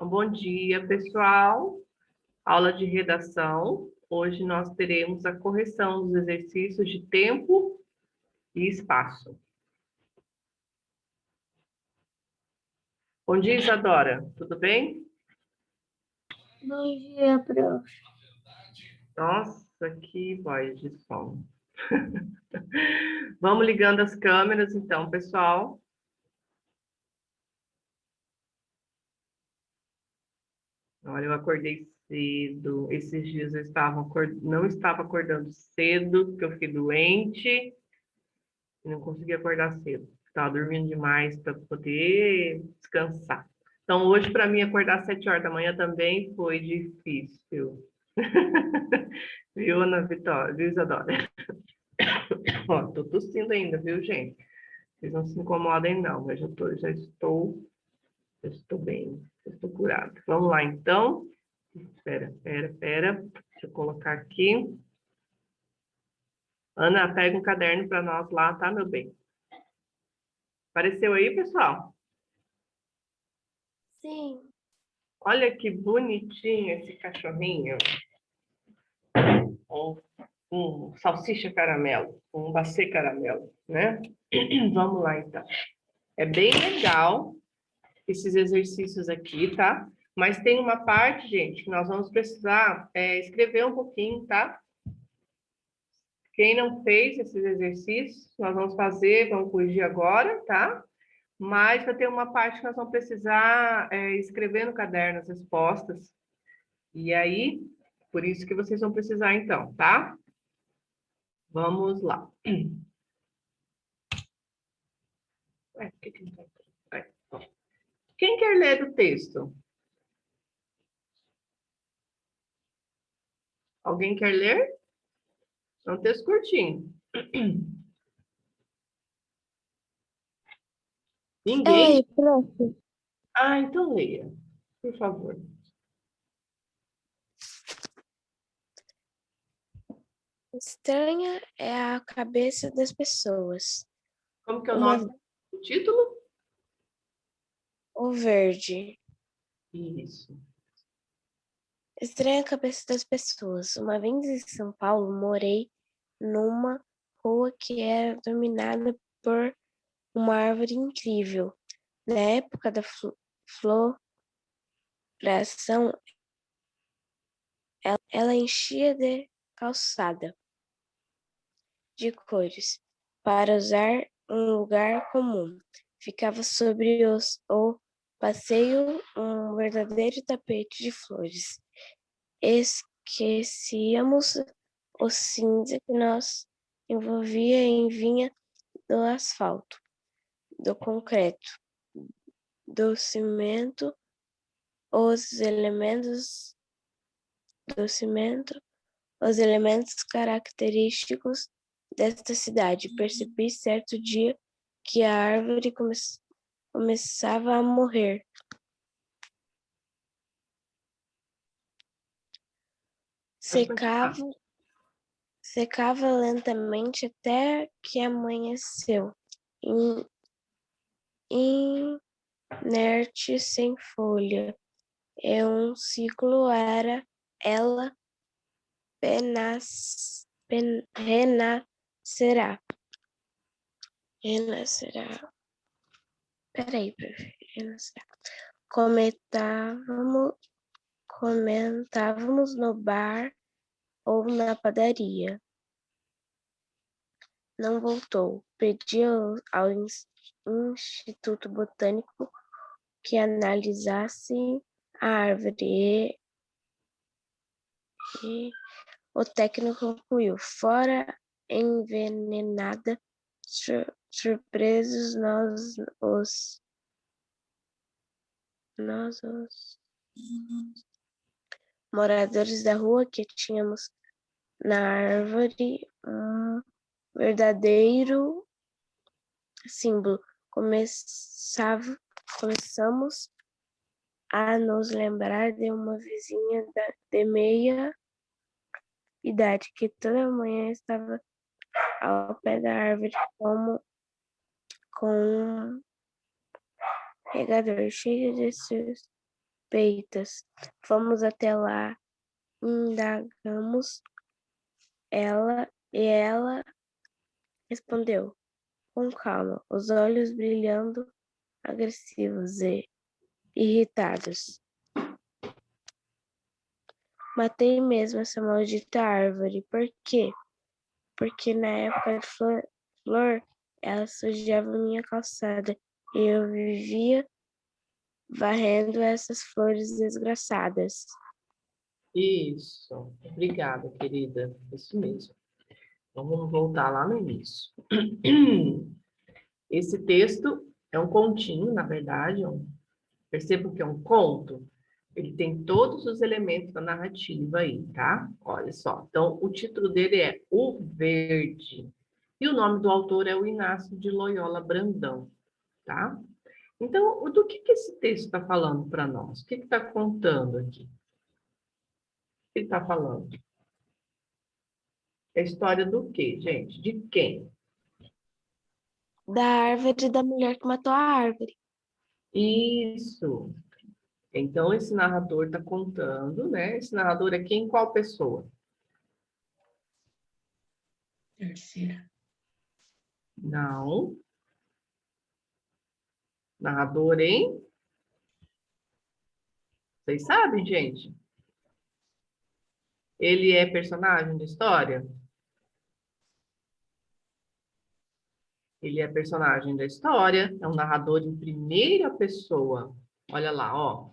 Bom dia, pessoal. Aula de redação. Hoje nós teremos a correção dos exercícios de tempo e espaço. Bom dia, Isadora. Tudo bem? Bom dia, prof. Nossa, que voz de som. Vamos ligando as câmeras, então, pessoal. Olha, eu acordei cedo. Esses dias eu não estava acordando cedo, porque eu fiquei doente e não consegui acordar cedo. Estava dormindo demais para poder descansar. Então, hoje, para mim, acordar às 7 horas da manhã também foi difícil. Viu, Ana Vitória? Viu, Isadora? Ó, tô tossindo ainda, viu, gente? Vocês não se incomodem, não. Eu já estou bem, já estou curada. Vamos lá, então. Espera. Deixa eu colocar aqui. Ana, pega um caderno para nós lá, tá, meu bem? Apareceu aí, pessoal? Sim. Olha que bonitinho esse cachorrinho. Um, um salsicha caramelo, um bacê caramelo, né? Vamos lá, então. É bem legal esses exercícios aqui, tá? Mas tem uma parte, gente, que nós vamos precisar escrever um pouquinho, tá? Quem não fez esses exercícios, nós vamos fazer, vamos corrigir agora, tá? Mas vai ter uma parte que nós vamos precisar escrever no caderno as respostas. E aí, por isso que vocês vão precisar, então, tá? Vamos lá. Ué, por que não tá aqui? Quem quer ler o texto? Alguém quer ler? É um texto curtinho. Ninguém? Oi, prof. Ah, então leia, por favor. Estranha é a cabeça das pessoas. Como que é o Uma, nome do título? o verde. Isso. Estranha a cabeça das pessoas. Uma vez em São Paulo, morei numa rua que era dominada por uma árvore incrível. Na época da floração, ela enchia de calçada de cores para usar um lugar comum. Ficava sobre o passeio um verdadeiro tapete de flores. Esquecíamos o cinza que nos envolvia em vinha do asfalto, do concreto, do cimento, os elementos do cimento, os elementos característicos desta cidade. Percebi certo dia que a árvore começava a morrer. Pode Secava, continuar. secava lentamente até que amanheceu, inerte, sem folha. É um ciclo ela renascerá. Renascerá. Peraí, renascerá. Comentávamos no bar ou na padaria. Não voltou. Pedi ao Instituto Botânico que analisasse a árvore e o técnico concluiu: fora envenenada, surpresos nós os moradores da rua que tínhamos na árvore um verdadeiro símbolo. Começamos a nos lembrar de uma vizinha de meia idade que toda manhã estava ao pé da árvore com um regador cheio de suspeitas. Fomos até lá, indagamos ela respondeu, com calma, os olhos brilhando, agressivos e irritados. Matei mesmo essa maldita árvore. Por quê? Porque na época de flor, ela sujava minha calçada e eu vivia varrendo essas flores desgraçadas. Isso. Obrigada, querida. Isso mesmo. Então, vamos voltar lá no início. Esse texto é um continho, na verdade. Percebo que é um conto. Ele tem todos os elementos da narrativa aí, tá? Olha só. Então, o título dele é O Verde. E o nome do autor é o Inácio de Loyola Brandão, tá? Então, do que esse texto está falando para nós? O que está contando aqui? O que ele está falando? É a história do quê, gente? De quem? Da árvore da mulher que matou a árvore. Isso. Então, esse narrador está contando, né? Esse narrador é quem? Qual pessoa? Terceira. Não. Narrador em? Vocês sabem, gente? Ele é personagem da história? Ele é personagem da história, é um narrador em primeira pessoa. Olha lá, ó.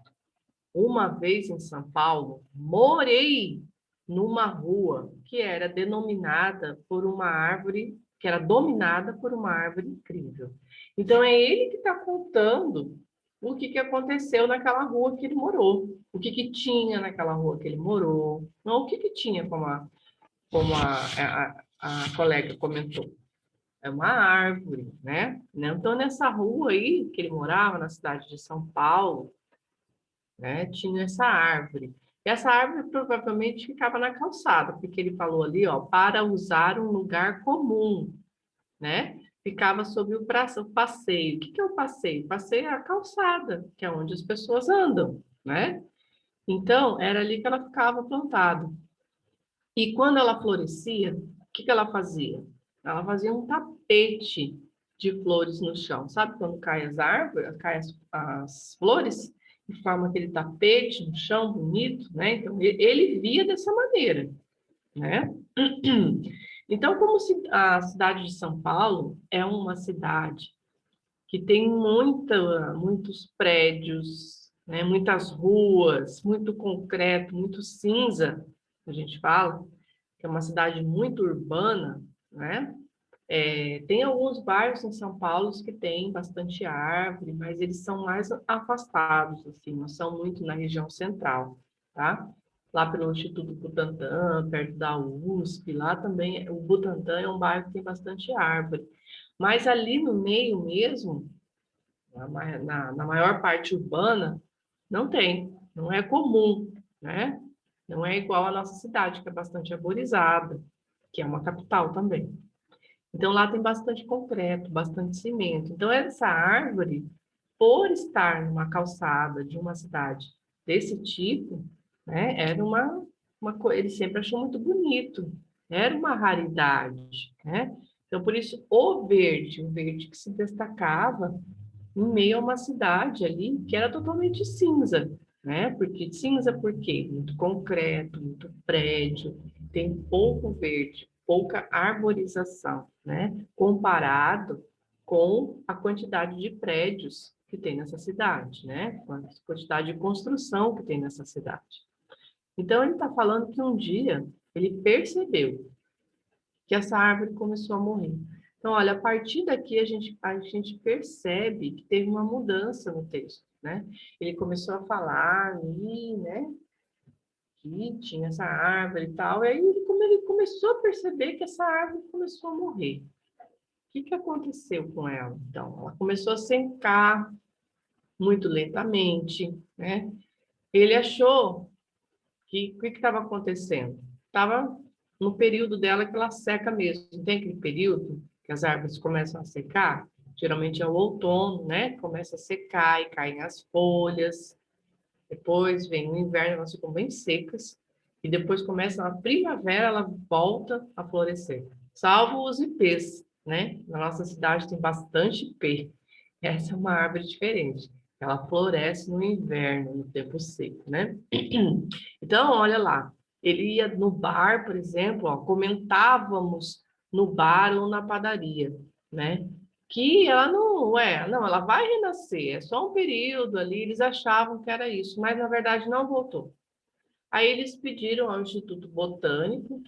Uma vez em São Paulo, morei numa rua que era denominada por uma árvore, que era dominada por uma árvore incrível. Então, é ele que está contando o que aconteceu naquela rua que ele morou, o que tinha naquela rua que ele morou, não o que tinha, como a colega comentou. É uma árvore, né? Então, nessa rua aí que ele morava, na cidade de São Paulo, né, tinha essa árvore. E essa árvore provavelmente ficava na calçada, porque ele falou ali, ó, para usar um lugar comum, né? Ficava sobre o passeio. O que é o passeio? O passeio é a calçada, que é onde as pessoas andam, né? Então, era ali que ela ficava plantada. E quando ela florescia, o que ela fazia? Ela fazia um tapete de flores no chão. Sabe quando caem as árvores, caem as flores, e forma aquele tapete no chão bonito, né? Então, ele via dessa maneira, né? Então, como a cidade de São Paulo é uma cidade que tem muitos prédios, né? Muitas ruas, muito concreto, muito cinza, a gente fala, que é uma cidade muito urbana, né? Tem alguns bairros em São Paulo que têm bastante árvore, mas eles são mais afastados, assim, não são muito na região central, tá? Lá pelo Instituto Butantã, perto da USP, lá também, o Butantã é um bairro que tem bastante árvore. Mas ali no meio mesmo, na maior parte urbana, não tem, não é comum, né? Não é igual à nossa cidade, que é bastante arborizada, que é uma capital também. Então, lá tem bastante concreto, bastante cimento. Então, essa árvore, por estar numa calçada de uma cidade desse tipo, né, era ele sempre achou muito bonito, era uma raridade, né? Então, por isso, o verde que se destacava em meio a uma cidade ali que era totalmente cinza, né? Porque cinza por quê? Muito concreto, muito prédio, tem pouco verde, pouca arborização, né? Comparado com a quantidade de prédios que tem nessa cidade, né? Com a quantidade de construção que tem nessa cidade. Então, ele está falando que um dia ele percebeu que essa árvore começou a morrer. Então, olha, a partir daqui a gente percebe que teve uma mudança no texto, né? Ele começou a falar ali, né? Que tinha essa árvore e tal, e aí ele começou a perceber que essa árvore começou a morrer. O que aconteceu com ela? Então, ela começou a secar muito lentamente, né? Ele achou que o que estava acontecendo? Estava no período dela que ela seca mesmo. Tem aquele período que as árvores começam a secar? Geralmente é o outono, né? Começa a secar e caem as folhas. Depois vem o inverno, elas ficam bem secas. E depois começa a primavera, ela volta a florescer. Salvo os ipês, né? Na nossa cidade tem bastante ipê. Essa é uma árvore diferente. Ela floresce no inverno, no tempo seco, né? Então, olha lá. Ele ia no bar, por exemplo, ó, comentávamos no bar ou na padaria, né? Que ela não, ela vai renascer, é só um período ali, eles achavam que era isso, mas na verdade não voltou. Aí eles pediram ao Instituto Botânico,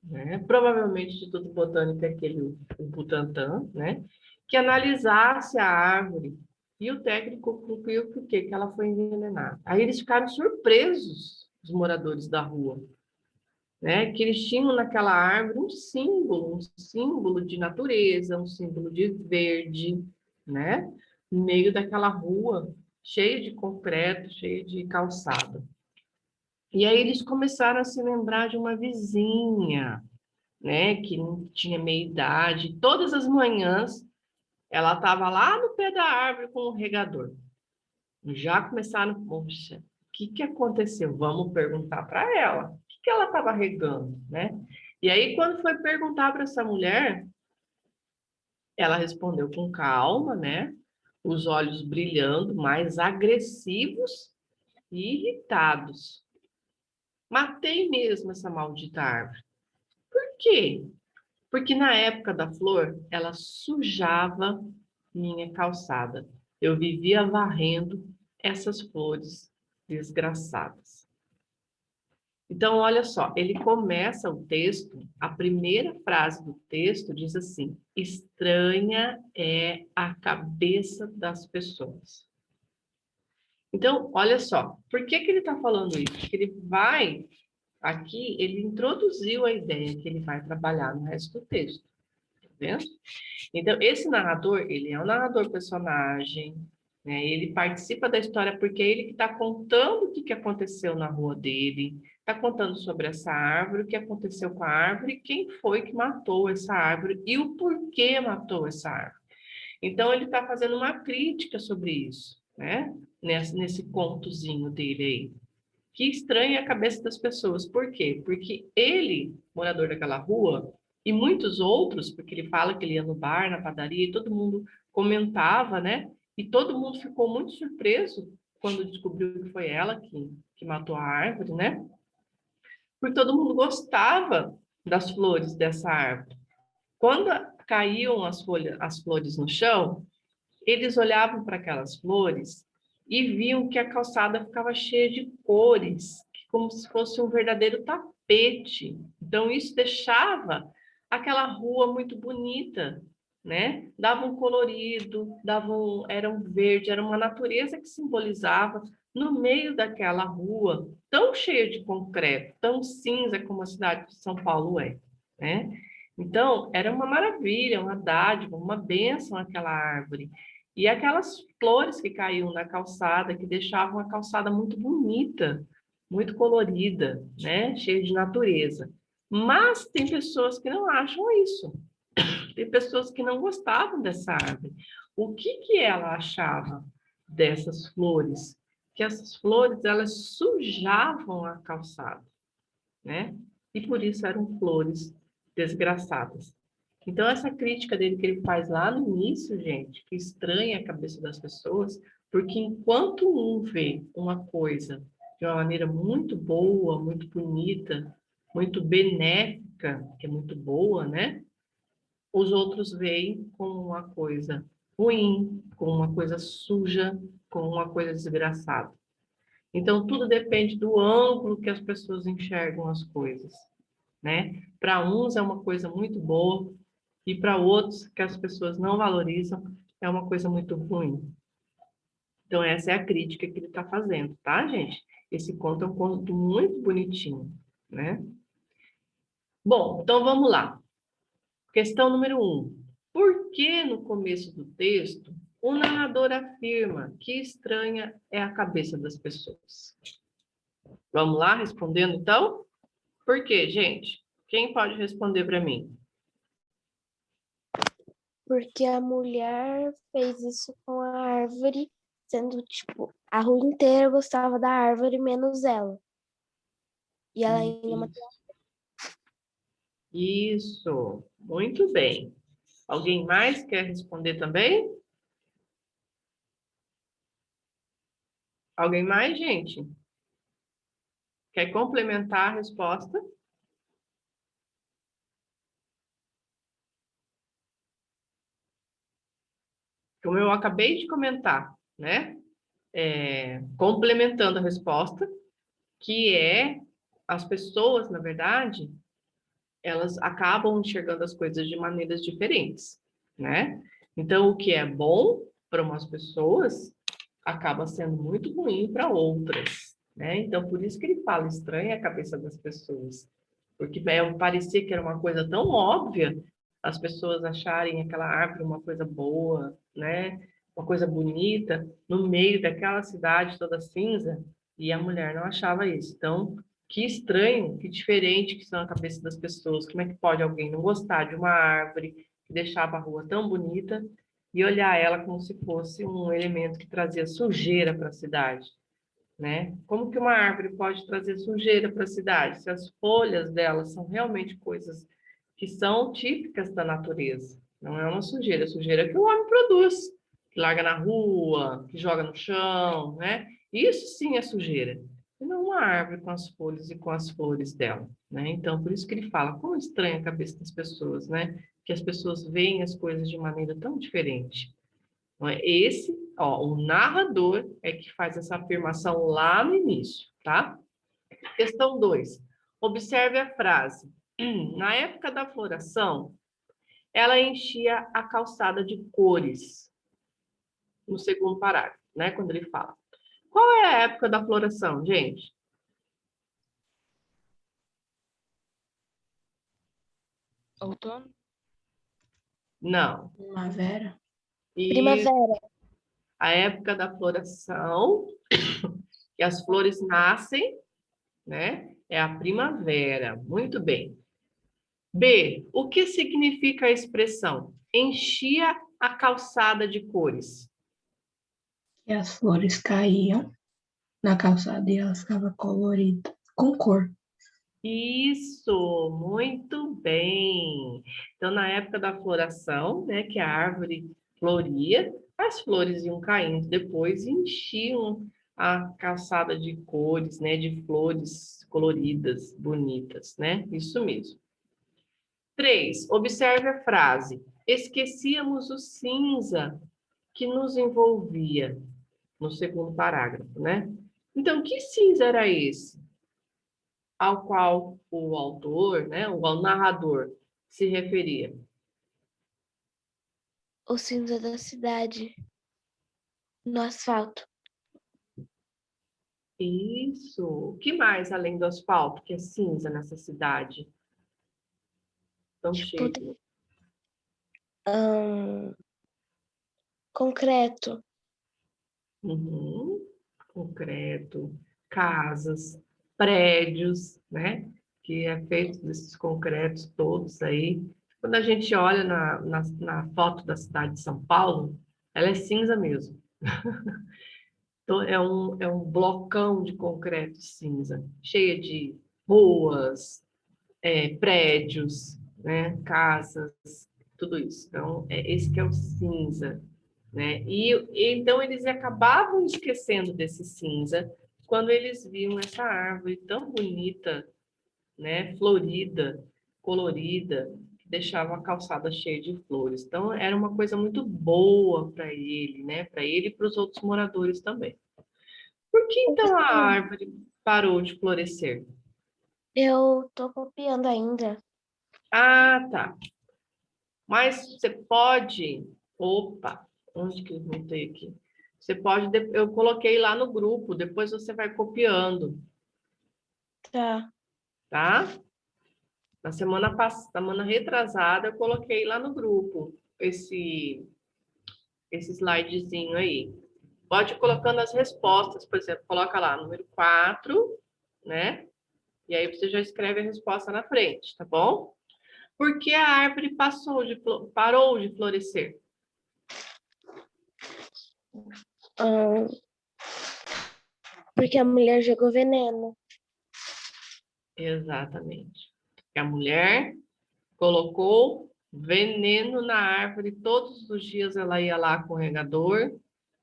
né? Provavelmente o Instituto Botânico é aquele, o Butantan, né? Que analisasse a árvore. E o técnico concluiu que o quê? Que ela foi envenenada. Aí eles ficaram surpresos, os moradores da rua, né? Que eles tinham naquela árvore um símbolo de natureza, um símbolo de verde, né? No meio daquela rua cheia de concreto, cheia de calçada. E aí eles começaram a se lembrar de uma vizinha, né, que não tinha meia idade. Todas as manhãs ela estava lá no pé da árvore com o regador. Já começaram, poxa, o que aconteceu? Vamos perguntar para ela. O que ela estava regando, né? E aí, quando foi perguntar para essa mulher, ela respondeu com calma, né? Os olhos brilhando, mais agressivos e irritados. Matei mesmo essa maldita árvore. Por quê? Porque na época da flor, ela sujava minha calçada. Eu vivia varrendo essas flores desgraçadas. Então, olha só, ele começa o texto, a primeira frase do texto diz assim: estranha é a cabeça das pessoas. Então, olha só, por que ele está falando isso? Porque ele vai, aqui, ele introduziu a ideia que ele vai trabalhar no resto do texto. Tá. Então, esse narrador, ele é um narrador personagem, né? Ele participa da história porque é ele que está contando o que aconteceu na rua dele, está contando sobre essa árvore, o que aconteceu com a árvore, quem foi que matou essa árvore e o porquê matou essa árvore. Então, ele está fazendo uma crítica sobre isso, né? Nesse contozinho dele aí. Que estranha a cabeça das pessoas. Por quê? Porque ele, morador daquela rua, e muitos outros, porque ele fala que ele ia no bar, na padaria, e todo mundo comentava, né? E todo mundo ficou muito surpreso quando descobriu que foi ela que matou a árvore, né? Porque todo mundo gostava das flores dessa árvore. Quando caíam as flores no chão, eles olhavam para aquelas flores e viam que a calçada ficava cheia de cores, como se fosse um verdadeiro tapete. Então, isso deixava aquela rua muito bonita, né? Dava um colorido, era um verde, era uma natureza que simbolizava no meio daquela rua tão cheia de concreto, tão cinza como a cidade de São Paulo é, né? Então, era uma maravilha, uma dádiva, uma bênção aquela árvore. E aquelas flores que caíam na calçada, que deixavam a calçada muito bonita, muito colorida, né? Cheia de natureza. Mas tem pessoas que não acham isso. Tem pessoas que não gostavam dessa árvore. O que ela achava dessas flores? Que essas flores, elas sujavam a calçada, né? E por isso eram flores desgraçadas. Então, essa crítica dele que ele faz lá no início, gente, que estranha a cabeça das pessoas, porque enquanto um vê uma coisa de uma maneira muito boa, muito bonita, muito benéfica, que é muito boa, né? Os outros veem como uma coisa ruim, como uma coisa suja, como uma coisa desgraçada. Então, tudo depende do ângulo que as pessoas enxergam as coisas, né? Para uns é uma coisa muito boa, e para outros que as pessoas não valorizam, é uma coisa muito ruim. Então, essa é a crítica que ele está fazendo, tá, gente? Esse conto é um conto muito bonitinho, né? Bom, então vamos lá. Questão número 1. Por que no começo do texto o narrador afirma que estranha é a cabeça das pessoas? Vamos lá, respondendo então? Por quê, gente? Quem pode responder para mim? Porque a mulher fez isso com a árvore, sendo, tipo, A rua inteira gostava da árvore, menos ela. E ela ainda Isso, muito bem. Alguém mais quer responder também? Alguém mais, gente? Quer complementar a resposta? Como eu acabei de comentar, né? Complementando a resposta, que é as pessoas, na verdade, elas acabam enxergando as coisas de maneiras diferentes, né? Então, o que é bom para umas pessoas acaba sendo muito ruim para outras, né? Então, por isso que ele fala estranha a cabeça das pessoas, porque parecia que era uma coisa tão óbvia as pessoas acharem aquela árvore uma coisa boa, né? Uma coisa bonita no meio daquela cidade toda cinza, e a mulher não achava isso. Então, que estranho, que diferente que são a cabeça das pessoas. Como é que pode alguém não gostar de uma árvore que deixava a rua tão bonita e olhar ela como se fosse um elemento que trazia sujeira para a cidade, né? Como que uma árvore pode trazer sujeira para a cidade, se as folhas dela são realmente coisas que são típicas da natureza? Não é uma sujeira, é sujeira que o homem produz, que larga na rua, que joga no chão, né? Isso sim é sujeira. E não uma árvore com as folhas e com as flores dela, né? Então, por isso que ele fala, como estranha a cabeça das pessoas, né? Que as pessoas veem as coisas de maneira tão diferente. Não é? Esse, ó, o narrador é que faz essa afirmação lá no início, tá? Questão 2. Observe a frase. Na época da floração, ela enchia a calçada de cores, no segundo parágrafo, né? Quando ele fala. Qual é a época da floração, gente? Outono? Não. Primavera? E primavera. a época da floração, que as flores nascem, né? É a primavera. Muito bem. B. O que significa a expressão enchia a calçada de cores? E as flores caíam na calçada e ela ficava colorida, com cor. Isso, muito bem. Então, na época da floração, né, que a árvore floria, as flores iam caindo depois e enchiam a calçada de cores, né, de flores coloridas, bonitas, né? Isso mesmo. 3. Observe a frase. Esquecíamos o cinza que nos envolvia, no segundo parágrafo, né? Então, que cinza era esse ao qual o autor, né, o narrador, se referia? O cinza da cidade, no asfalto. Isso. O que mais além do asfalto que é cinza nessa cidade tão Tipo, cheia? ahn, concreto. Uhum. Concreto, casas, prédios, né? Que é feito desses concretos todos aí. Quando a gente olha na foto da cidade de São Paulo, ela é cinza mesmo. Então, é um blocão de concreto cinza, cheia de ruas, prédios, né, casas, tudo isso. Então, esse que é o cinza, né? Então eles acabavam esquecendo desse cinza quando eles viam essa árvore tão bonita, né, florida, colorida, que deixava a calçada cheia de flores. Então era uma coisa muito boa para ele, né, para ele e para os outros moradores também. Por que então a árvore parou de florescer? Eu tô copiando ainda. Ah, tá. Mas você pode. Opa, onde que eu botei aqui? Você pode. Eu coloquei lá no grupo, depois você vai copiando, Tá. tá? Na semana passada, semana retrasada, eu coloquei lá no grupo esse slidezinho aí. Pode ir colocando as respostas, por exemplo, coloca lá número 4, né? E aí você já escreve a resposta na frente, tá bom? Por que a árvore parou de florescer? Ahn, Porque a mulher jogou veneno. Exatamente. Que a mulher colocou veneno na árvore, todos os dias ela ia lá com o regador,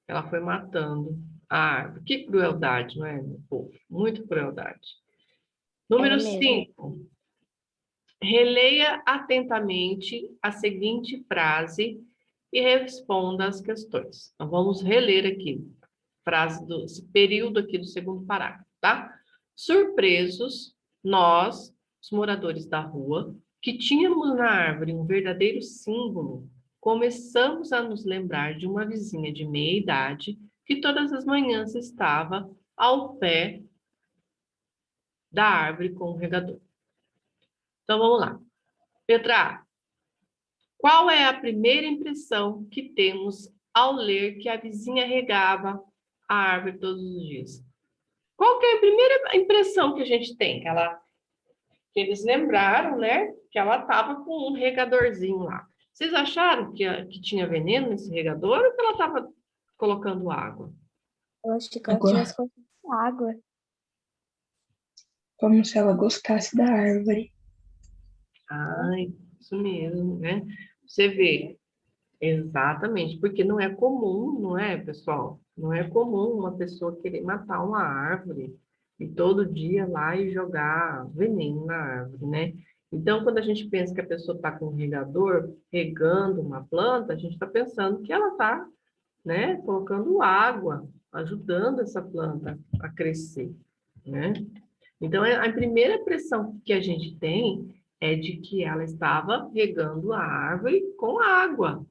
ela foi matando a árvore. Que crueldade, não é, meu povo? Muito crueldade. É Número mesmo. 5. Releia atentamente a seguinte frase e responda as questões. Então, vamos reler aqui, esse período aqui do segundo parágrafo, tá? Surpresos, nós, os moradores da rua, que tínhamos na árvore um verdadeiro símbolo, começamos a nos lembrar de uma vizinha de meia idade que todas as manhãs estava ao pé da árvore com o regador. Então, vamos lá. Letra A. Qual é a primeira impressão que temos ao ler que a vizinha regava a árvore todos os dias? Qual que é a primeira impressão que a gente tem? Que eles lembraram, né? Que ela estava com um regadorzinho lá. Vocês acharam que tinha veneno nesse regador ou que ela estava colocando água? Eu acho que ela Agora, tivesse colocado água. como se ela gostasse da árvore. Ai, isso mesmo, né? Você vê, exatamente, porque não é comum, não é, pessoal? Não é comum uma pessoa querer matar uma árvore e todo dia lá e jogar veneno na árvore, né? Então, quando a gente pensa que a pessoa está com um regador, regando uma planta, a gente está pensando que ela está, né, colocando água, ajudando essa planta a crescer, né? Então, a primeira impressão que a gente tem é de que ela estava regando a árvore com água,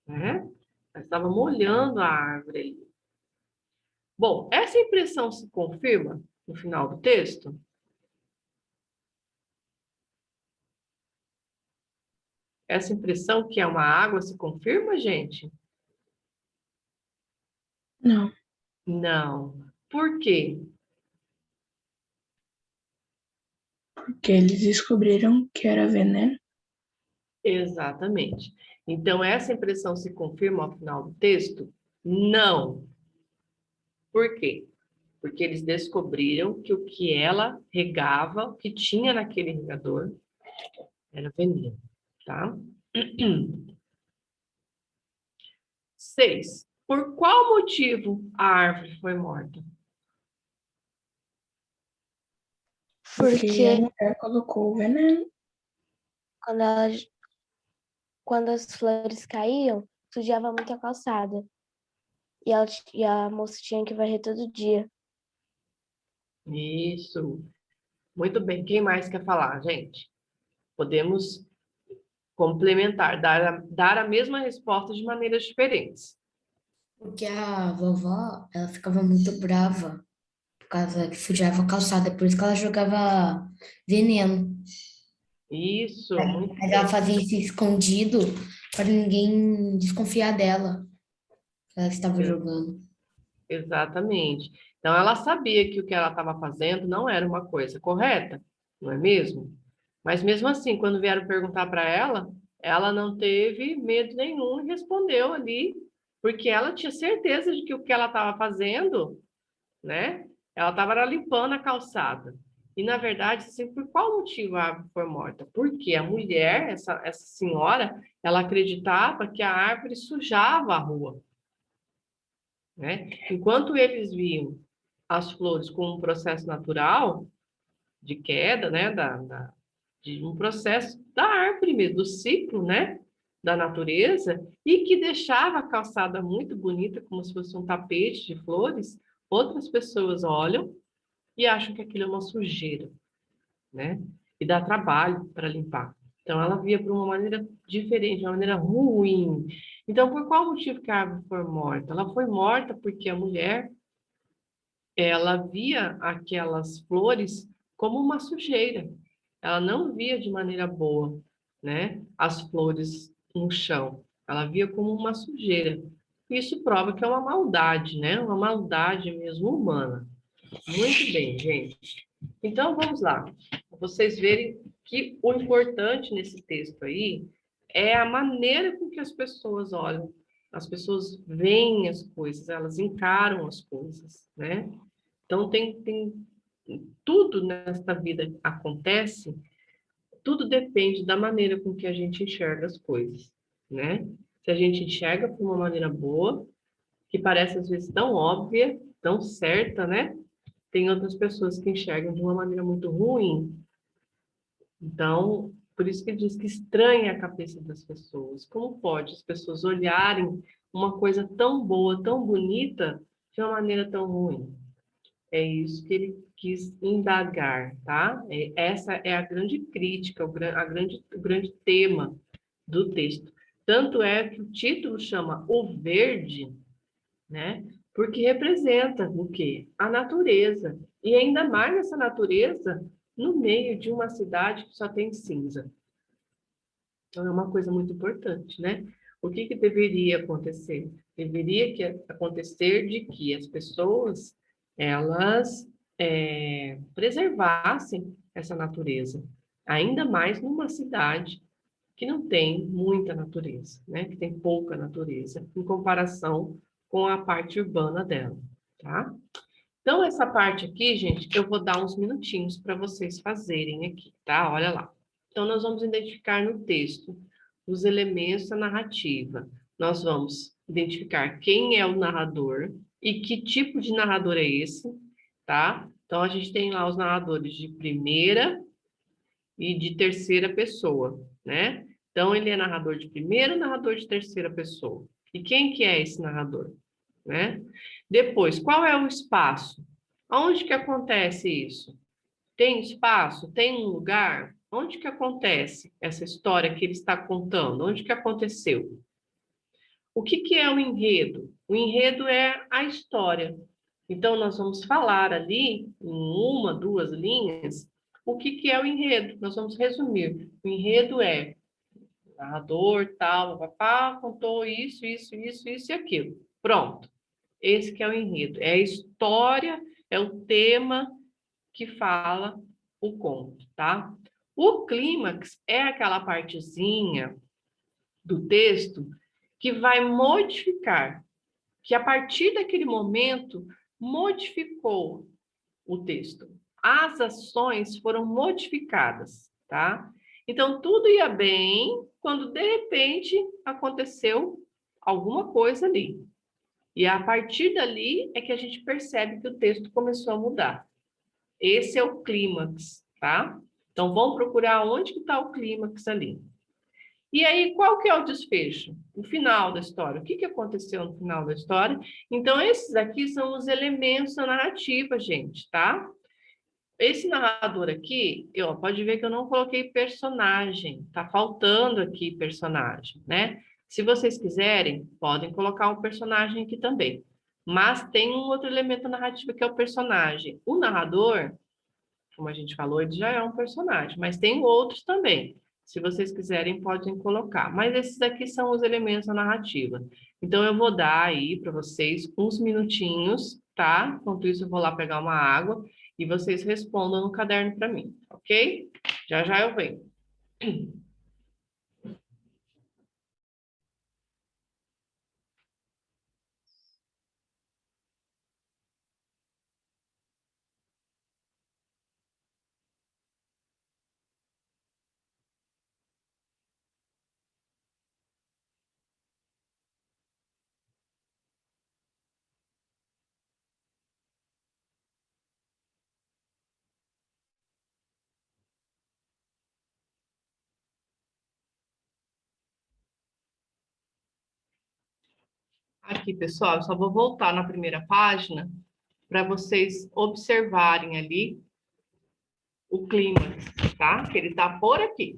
né? Ela estava molhando a árvore ali. Bom, essa impressão se confirma no final do texto? Essa impressão que é uma água se confirma, gente? Não, Não. Por quê? porque eles descobriram que era veneno. Exatamente. Então, essa impressão se confirma ao final do texto? Não. Por quê? Porque eles descobriram que o que ela regava, o que tinha naquele regador, era veneno, tá? 6. Por qual motivo a árvore foi morta? Porque a Porque mulher colocou o veneno. quando, ela, quando as flores caíam, sujava muito a calçada. E a moça tinha que varrer todo dia. Isso. Muito bem. Quem mais quer falar, gente? Podemos complementar, dar a mesma resposta de maneiras diferentes. Porque a vovó, ela ficava muito brava por causa que sujava a calçada, por isso que ela jogava veneno. Isso, muito Mas ela bem. fazia isso escondido para ninguém desconfiar dela, que ela estava jogando. Exatamente. Então, ela sabia que o que ela estava fazendo não era uma coisa correta, não é mesmo? Mas, mesmo assim, quando vieram perguntar para ela não teve medo nenhum e respondeu ali, porque ela tinha certeza de que o que ela estava fazendo, né? Ela estava limpando a calçada. E, na verdade, assim, por qual motivo a árvore foi morta? Porque a mulher, essa senhora, ela acreditava que a árvore sujava a rua, né? Enquanto eles viam as flores como um processo natural de queda, né, de um processo da árvore mesmo, do ciclo, né, da natureza, e que deixava a calçada muito bonita, como se fosse um tapete de flores, outras pessoas olham e acham que aquilo é uma sujeira, né, e dá trabalho para limpar. Então, ela via por uma maneira diferente, uma maneira ruim. Então, por qual motivo que a árvore foi morta? Ela foi morta porque a mulher ela via aquelas flores como uma sujeira. Ela não via de maneira boa, né, as flores no chão. Ela via como uma sujeira. Isso prova que é uma maldade, né? Uma maldade mesmo humana. Muito bem, gente. Então vamos lá. Pra vocês verem que o importante nesse texto aí é a maneira com que as pessoas olham. As pessoas veem as coisas, elas encaram as coisas, né? Então, tem tudo nesta vida acontece, tudo depende da maneira com que a gente enxerga as coisas, né? Se a gente enxerga por uma maneira boa, que parece às vezes tão óbvia, tão certa, né? Tem outras pessoas que enxergam de uma maneira muito ruim. Então, por isso que diz que estranha a cabeça das pessoas. Como pode as pessoas olharem uma coisa tão boa, tão bonita, de uma maneira tão ruim? É isso que ele quis indagar, tá? Essa é a grande crítica, o grande tema do texto. Tanto é que o título chama O Verde, né? Porque representa o quê? A natureza. E ainda mais essa natureza no meio de uma cidade que só tem cinza. Então, é uma coisa muito importante, né? O que deveria acontecer? Deveria acontecer de que as pessoas, elas preservassem essa natureza, ainda mais numa cidade que não tem muita natureza, né? Que tem pouca natureza, em comparação com a parte urbana dela, tá? Então, essa parte aqui, gente, eu vou dar uns minutinhos para vocês fazerem aqui, tá? Olha lá. Então, nós vamos identificar no texto os elementos da narrativa. Nós vamos identificar quem é o narrador e que tipo de narrador é esse, tá? Então, a gente tem lá os narradores de primeira e de terceira pessoa, né? Então, ele é narrador de primeira e narrador de terceira pessoa. E quem que é esse narrador, né? Depois, qual é o espaço? Onde que acontece isso? Tem espaço? Tem um lugar? Onde que acontece essa história que ele está contando? Onde que aconteceu? O que que é o enredo? O enredo é a história. Então, nós vamos falar ali, em uma, duas linhas, o que que é o enredo. Nós vamos resumir. O enredo é o narrador, tal, papá, contou isso e aquilo. Pronto. Esse que é o enredo. É a história, é o tema que fala o conto, tá? O clímax é aquela partezinha do texto que vai modificar, que a partir daquele momento modificou o texto. As ações foram modificadas, tá? Então tudo ia bem quando de repente aconteceu alguma coisa ali. E a partir dali é que a gente percebe que o texto começou a mudar. Esse é o clímax, tá? Então vamos procurar onde que está o clímax ali. E aí, qual que é o desfecho? O final da história. O que aconteceu no final da história? Então, esses aqui são os elementos da narrativa, gente, tá? Esse narrador aqui, pode ver que eu não coloquei personagem. Tá faltando aqui personagem, né? Se vocês quiserem, podem colocar um personagem aqui também. Mas tem um outro elemento narrativo que é o personagem. O narrador, como a gente falou, ele já é um personagem, mas tem outros também. Se vocês quiserem, podem colocar. Mas esses aqui são os elementos da narrativa. Então, eu vou dar aí para vocês uns minutinhos, tá? Enquanto isso, eu vou lá pegar uma água e vocês respondam no caderno para mim, ok? Já já eu venho. Aqui, pessoal, eu só vou voltar na primeira página para vocês observarem ali o clima, tá? Que ele está por aqui.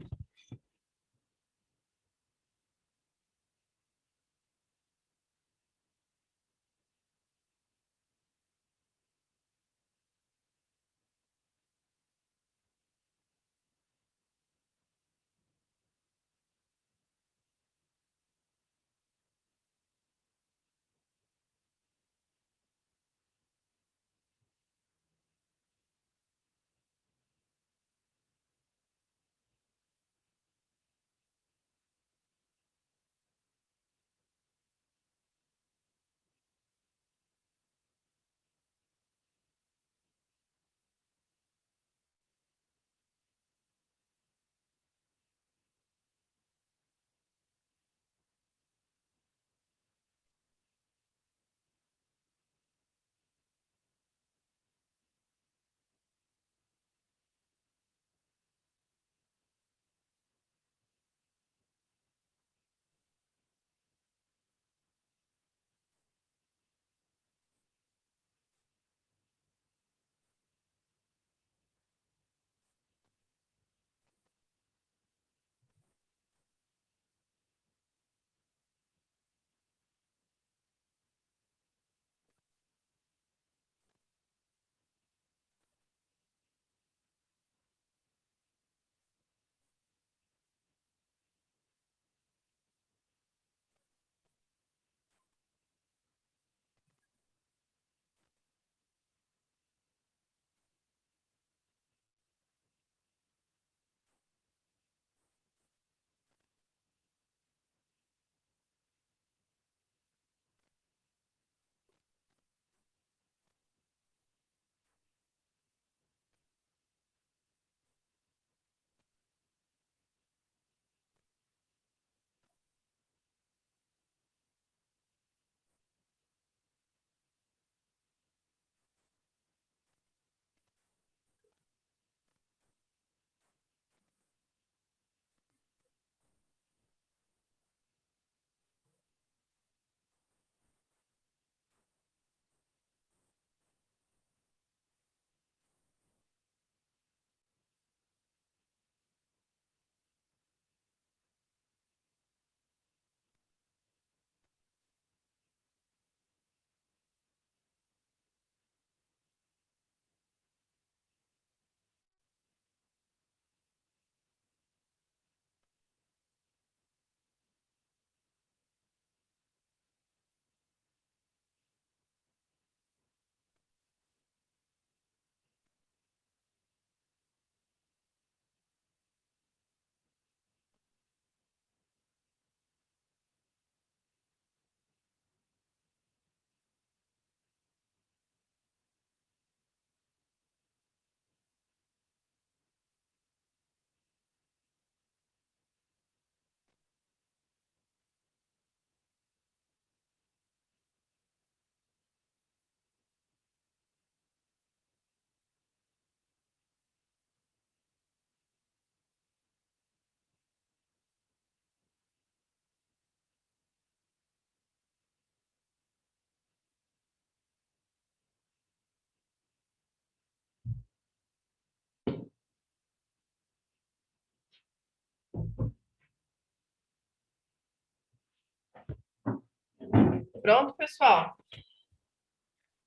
Pronto, pessoal?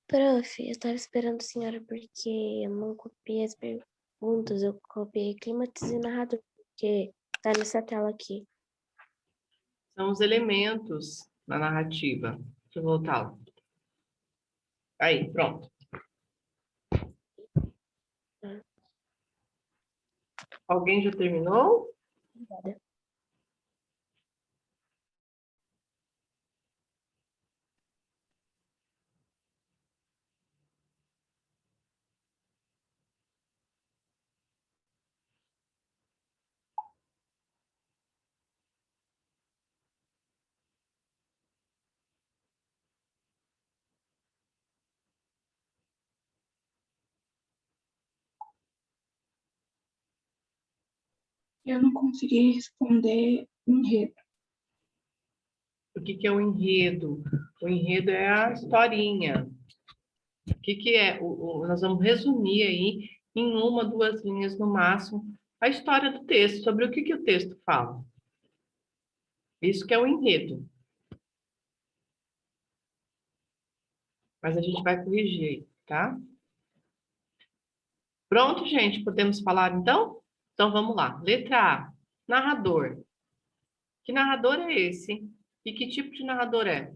Prof, eu estava esperando a senhora porque eu não copiei as perguntas, eu copiei clímax e narrador, porque tá nessa tela aqui. São os elementos na narrativa. Deixa eu voltar lá. Aí, pronto. Alguém já terminou? Obrigada. Eu não consegui responder enredo. O que que é o enredo? O enredo é a historinha. O que que é? Nós vamos resumir aí em uma, duas linhas no máximo a história do texto, sobre o que que o texto fala. Isso que é o enredo. Mas a gente vai corrigir aí, tá? Pronto, gente? Podemos falar então? Então vamos lá. Letra A. Narrador. Que narrador é esse? E que tipo de narrador é?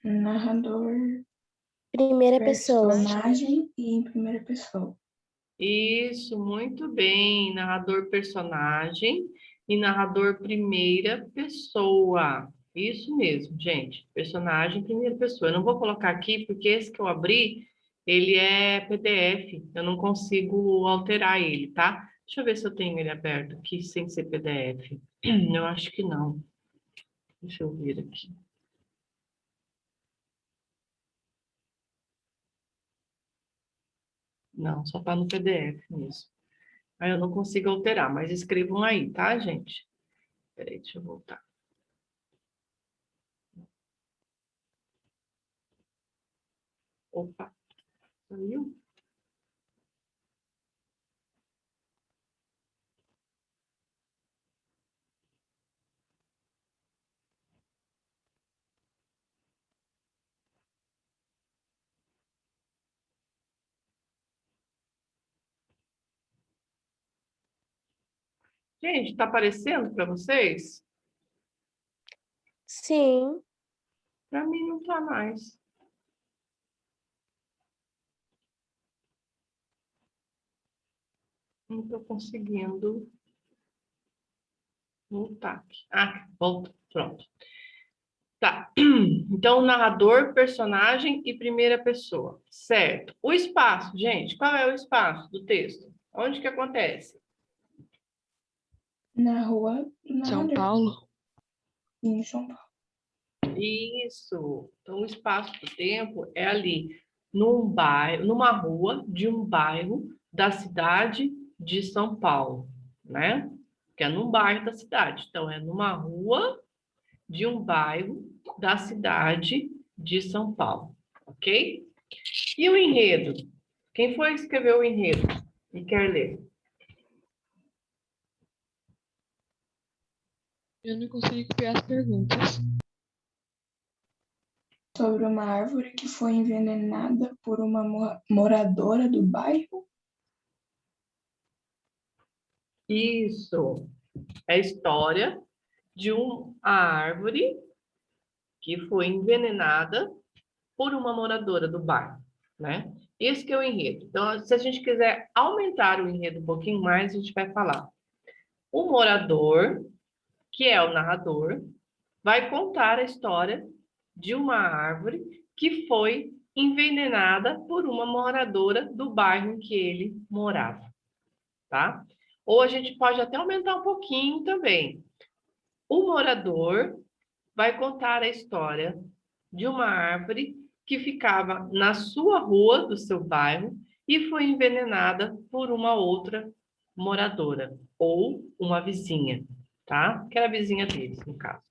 Narrador, Primeira pessoa. personagem e em primeira pessoa. Isso, muito bem. Narrador personagem e narrador primeira pessoa. Isso mesmo, gente. Personagem primeira pessoa. Eu não vou colocar aqui porque esse que eu abri, ele é PDF. Eu não consigo alterar ele, tá? Deixa eu ver se eu tenho ele aberto aqui sem ser PDF. Eu acho que não. Deixa eu ver aqui. Não, só está no PDF mesmo. Aí eu não consigo alterar, mas escrevam aí, tá, gente? Peraí, deixa eu voltar. Opa, saiu? Gente, está aparecendo para vocês? Sim, Para mim não está mais. Não estou conseguindo voltar aqui. Ah, voltou. Pronto. Tá. Então, narrador, personagem e primeira pessoa. Certo. O espaço, gente, qual é o espaço do texto? Onde que acontece? Na rua do São narrador, Paulo? em São Paulo. Isso. Então, o espaço do tempo é ali, num bairro, numa rua de um bairro da cidade de São Paulo, né? Que é num bairro da cidade. Então, é numa rua de um bairro da cidade de São Paulo, ok? E o enredo? Quem foi que escreveu o enredo e quer ler? Eu não consegui copiar as perguntas. Sobre uma árvore que foi envenenada por uma moradora do bairro. Isso. É a história de uma árvore que foi envenenada por uma moradora do bairro, né? Esse que é o enredo. Então, se a gente quiser aumentar o enredo um pouquinho mais, a gente vai falar. O morador, que é o narrador, vai contar a história de uma árvore que foi envenenada por uma moradora do bairro em que ele morava, tá? Ou a gente pode até aumentar um pouquinho também. O morador vai contar a história de uma árvore que ficava na sua rua do seu bairro e foi envenenada por uma outra moradora ou uma vizinha, tá? Que era a vizinha deles, no caso.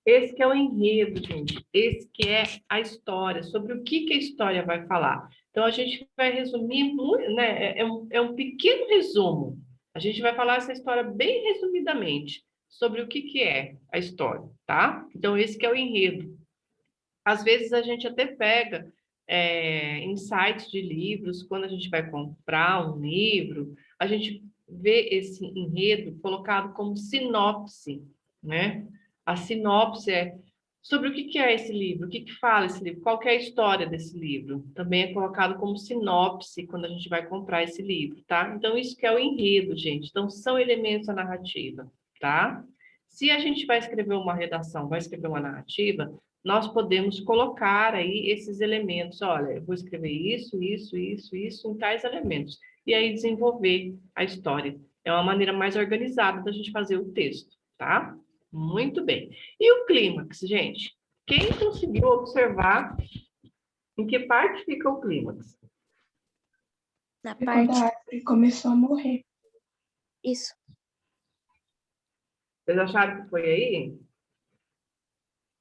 Esse que é o enredo, gente. Esse que é a história, sobre o que a história vai falar. Então, a gente vai resumir, né? É um pequeno resumo. A gente vai falar essa história bem resumidamente, sobre o que é a história, tá? Então, esse que é o enredo. Às vezes, a gente até pega em sites de livros, quando a gente vai comprar um livro, a gente vê esse enredo colocado como sinopse, né? A sinopse é sobre o que é esse livro, o que fala esse livro, qual que é a história desse livro. Também é colocado como sinopse quando a gente vai comprar esse livro, tá? Então, isso que é o enredo, gente. Então, são elementos da narrativa, tá? Se a gente vai escrever uma redação, vai escrever uma narrativa, nós podemos colocar aí esses elementos. Olha, eu vou escrever isso, isso, isso, isso, em tais elementos. E aí desenvolver a história. É uma maneira mais organizada da gente fazer o texto, tá? Muito bem. E o clímax, gente? Quem conseguiu observar em que parte fica o clímax? Na Foi quando parte. a árvore começou a morrer. Isso. Vocês acharam que foi aí?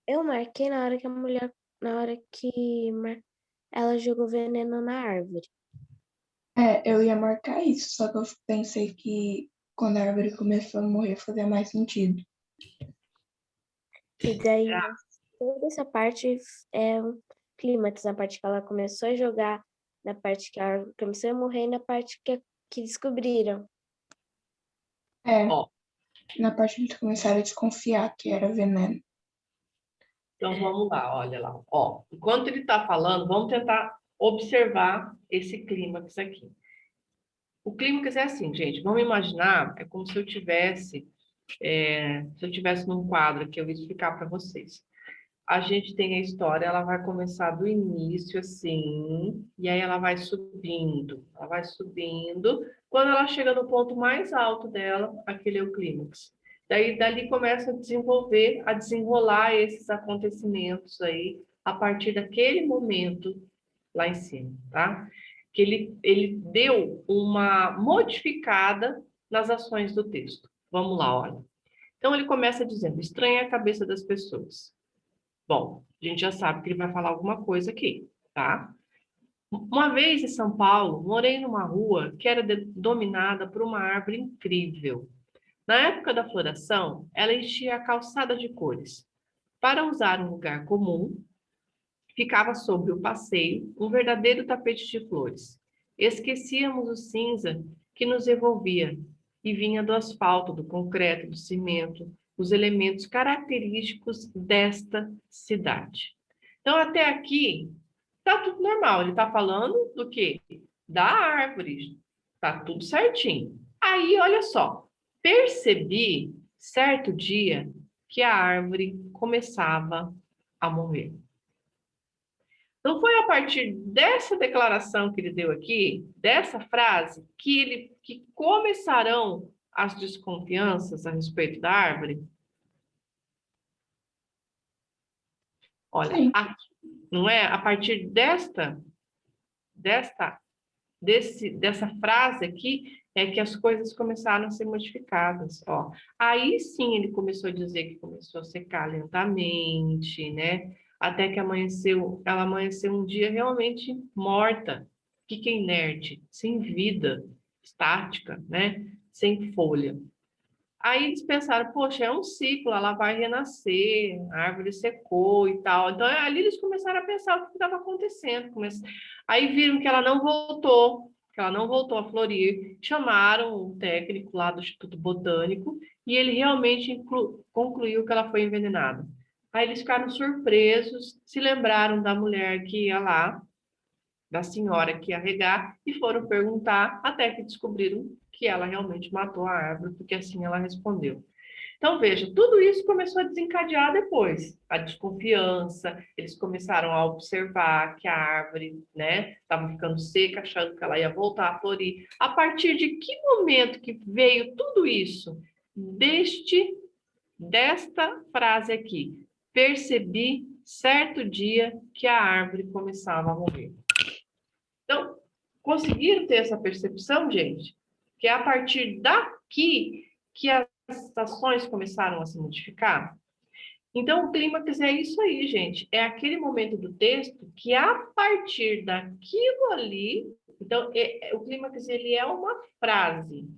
Eu marquei na hora que na hora que ela jogou veneno na árvore. Eu ia marcar isso, só que eu pensei que quando a árvore começou a morrer fazia mais sentido. E daí, toda essa parte é um clímax, na parte que ela começou a jogar, na parte que ela começou a morrer e na parte que descobriram. Ó, Na parte que eles começaram a desconfiar que era veneno. então vamos lá, olha lá. Ó, enquanto ele está falando, vamos tentar observar esse clímax aqui. O clímax é assim, gente. Vamos imaginar, é como se eu tivesse, num quadro aqui, eu vou explicar para vocês. A gente tem a história, ela vai começar do início, assim, e aí ela vai subindo, ela vai subindo. Quando ela chega no ponto mais alto dela, aquele é o clímax. Daí, dali começa a desenvolver, a desenrolar esses acontecimentos aí, a partir daquele momento lá em cima, tá? Que ele deu uma modificada nas ações do texto. Vamos lá, olha. Então, ele começa dizendo, estranha a cabeça das pessoas. Bom, a gente já sabe que ele vai falar alguma coisa aqui, tá? Uma vez em São Paulo, morei numa rua que era dominada por uma árvore incrível. Na época da floração, ela enchia a calçada de cores. Para usar um lugar comum, ficava sobre o passeio um verdadeiro tapete de flores. Esquecíamos o cinza que nos envolvia e vinha do asfalto, do concreto, do cimento, os elementos característicos desta cidade. Então, até aqui, está tudo normal. Ele está falando do quê? Da árvore. Está tudo certinho. Aí, olha só. Percebi, certo dia, que a árvore começava a morrer. Então, foi a partir dessa declaração que ele deu aqui, dessa frase, que começarão as desconfianças a respeito da árvore? Olha, Sim. aqui, não é? A partir dessa frase aqui, é que as coisas começaram a ser modificadas. Ó. Aí sim ele começou a dizer que começou a secar lentamente, né? Até que ela amanheceu um dia realmente morta. O que é inerte? Sem vida, estática, né? Sem folha. Aí eles pensaram, poxa, é um ciclo, ela vai renascer, a árvore secou e tal. Então, ali eles começaram a pensar o que estava acontecendo. Aí viram que ela não voltou a florir. Chamaram um técnico lá do Instituto Botânico e ele realmente concluiu que ela foi envenenada. Aí eles ficaram surpresos, se lembraram da mulher que ia lá, da senhora que ia regar, e foram perguntar, até que descobriram que ela realmente matou a árvore, porque assim ela respondeu. Então, veja, tudo isso começou a desencadear depois. A desconfiança, eles começaram a observar que a árvore, né, estava ficando seca, achando que ela ia voltar a florir. A partir de que momento que veio tudo isso? Desta frase aqui. Percebi certo dia que a árvore começava a morrer. Então, conseguiram ter essa percepção, gente? Que é a partir daqui que as estações começaram a se modificar? Então, o clímax é isso aí, gente. É aquele momento do texto que, a partir daquilo ali... Então, o clímax, ele é uma frase.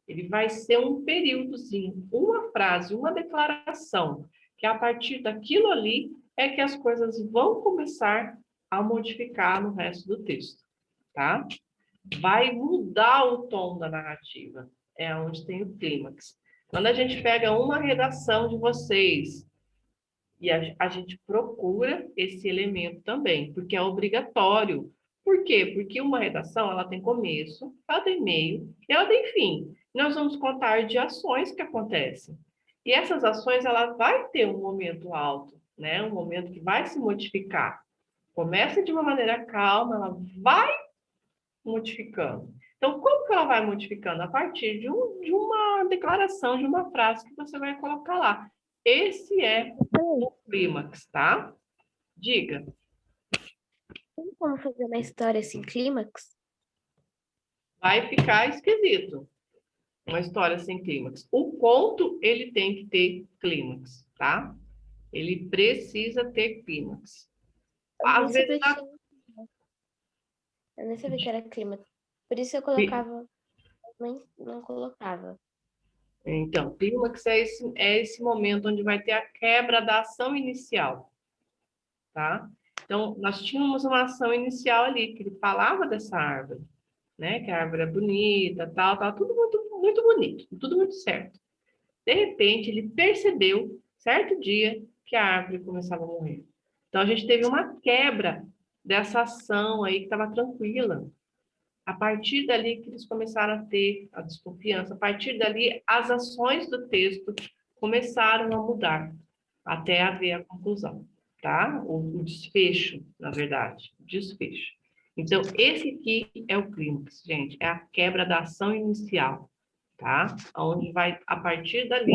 Ele vai ser um períodozinho, uma frase, uma declaração, que a partir daquilo ali é que as coisas vão começar a modificar no resto do texto, tá? Vai mudar o tom da narrativa, é onde tem o clímax. Quando a gente pega uma redação de vocês e a gente procura esse elemento também, porque é obrigatório. Por quê? Porque uma redação, ela tem começo, ela tem meio e ela tem fim. Nós vamos contar de ações que acontecem. E essas ações, ela vai ter um momento alto, né? Um momento que vai se modificar. Começa de uma maneira calma, ela vai modificando. Então, como que ela vai modificando? A partir de uma declaração, de uma frase que você vai colocar lá. Esse é o clímax, tá? Diga. Tem como fazer uma história sem clímax? Vai ficar esquisito. Uma história sem clímax. O conto, ele tem que ter clímax, tá? Ele precisa ter clímax. Às vezes, Eu nem sabia que era clímax. Por isso eu colocava, mas não colocava. então, clímax é esse momento onde vai ter a quebra da ação inicial, tá? Então, nós tínhamos uma ação inicial ali, que ele falava dessa árvore, né? Que a árvore é bonita, tal, tudo muito, muito bonito, tudo muito certo. De repente, ele percebeu, certo dia, que a árvore começava a morrer. Então, a gente teve uma quebra dessa ação aí que estava tranquila. A partir dali que eles começaram a ter a desconfiança, a partir dali as ações do texto começaram a mudar, até haver a conclusão, tá? O desfecho, na verdade, o desfecho. Então, esse aqui é o clímax, gente, é a quebra da ação inicial, tá? Onde vai, a partir dali,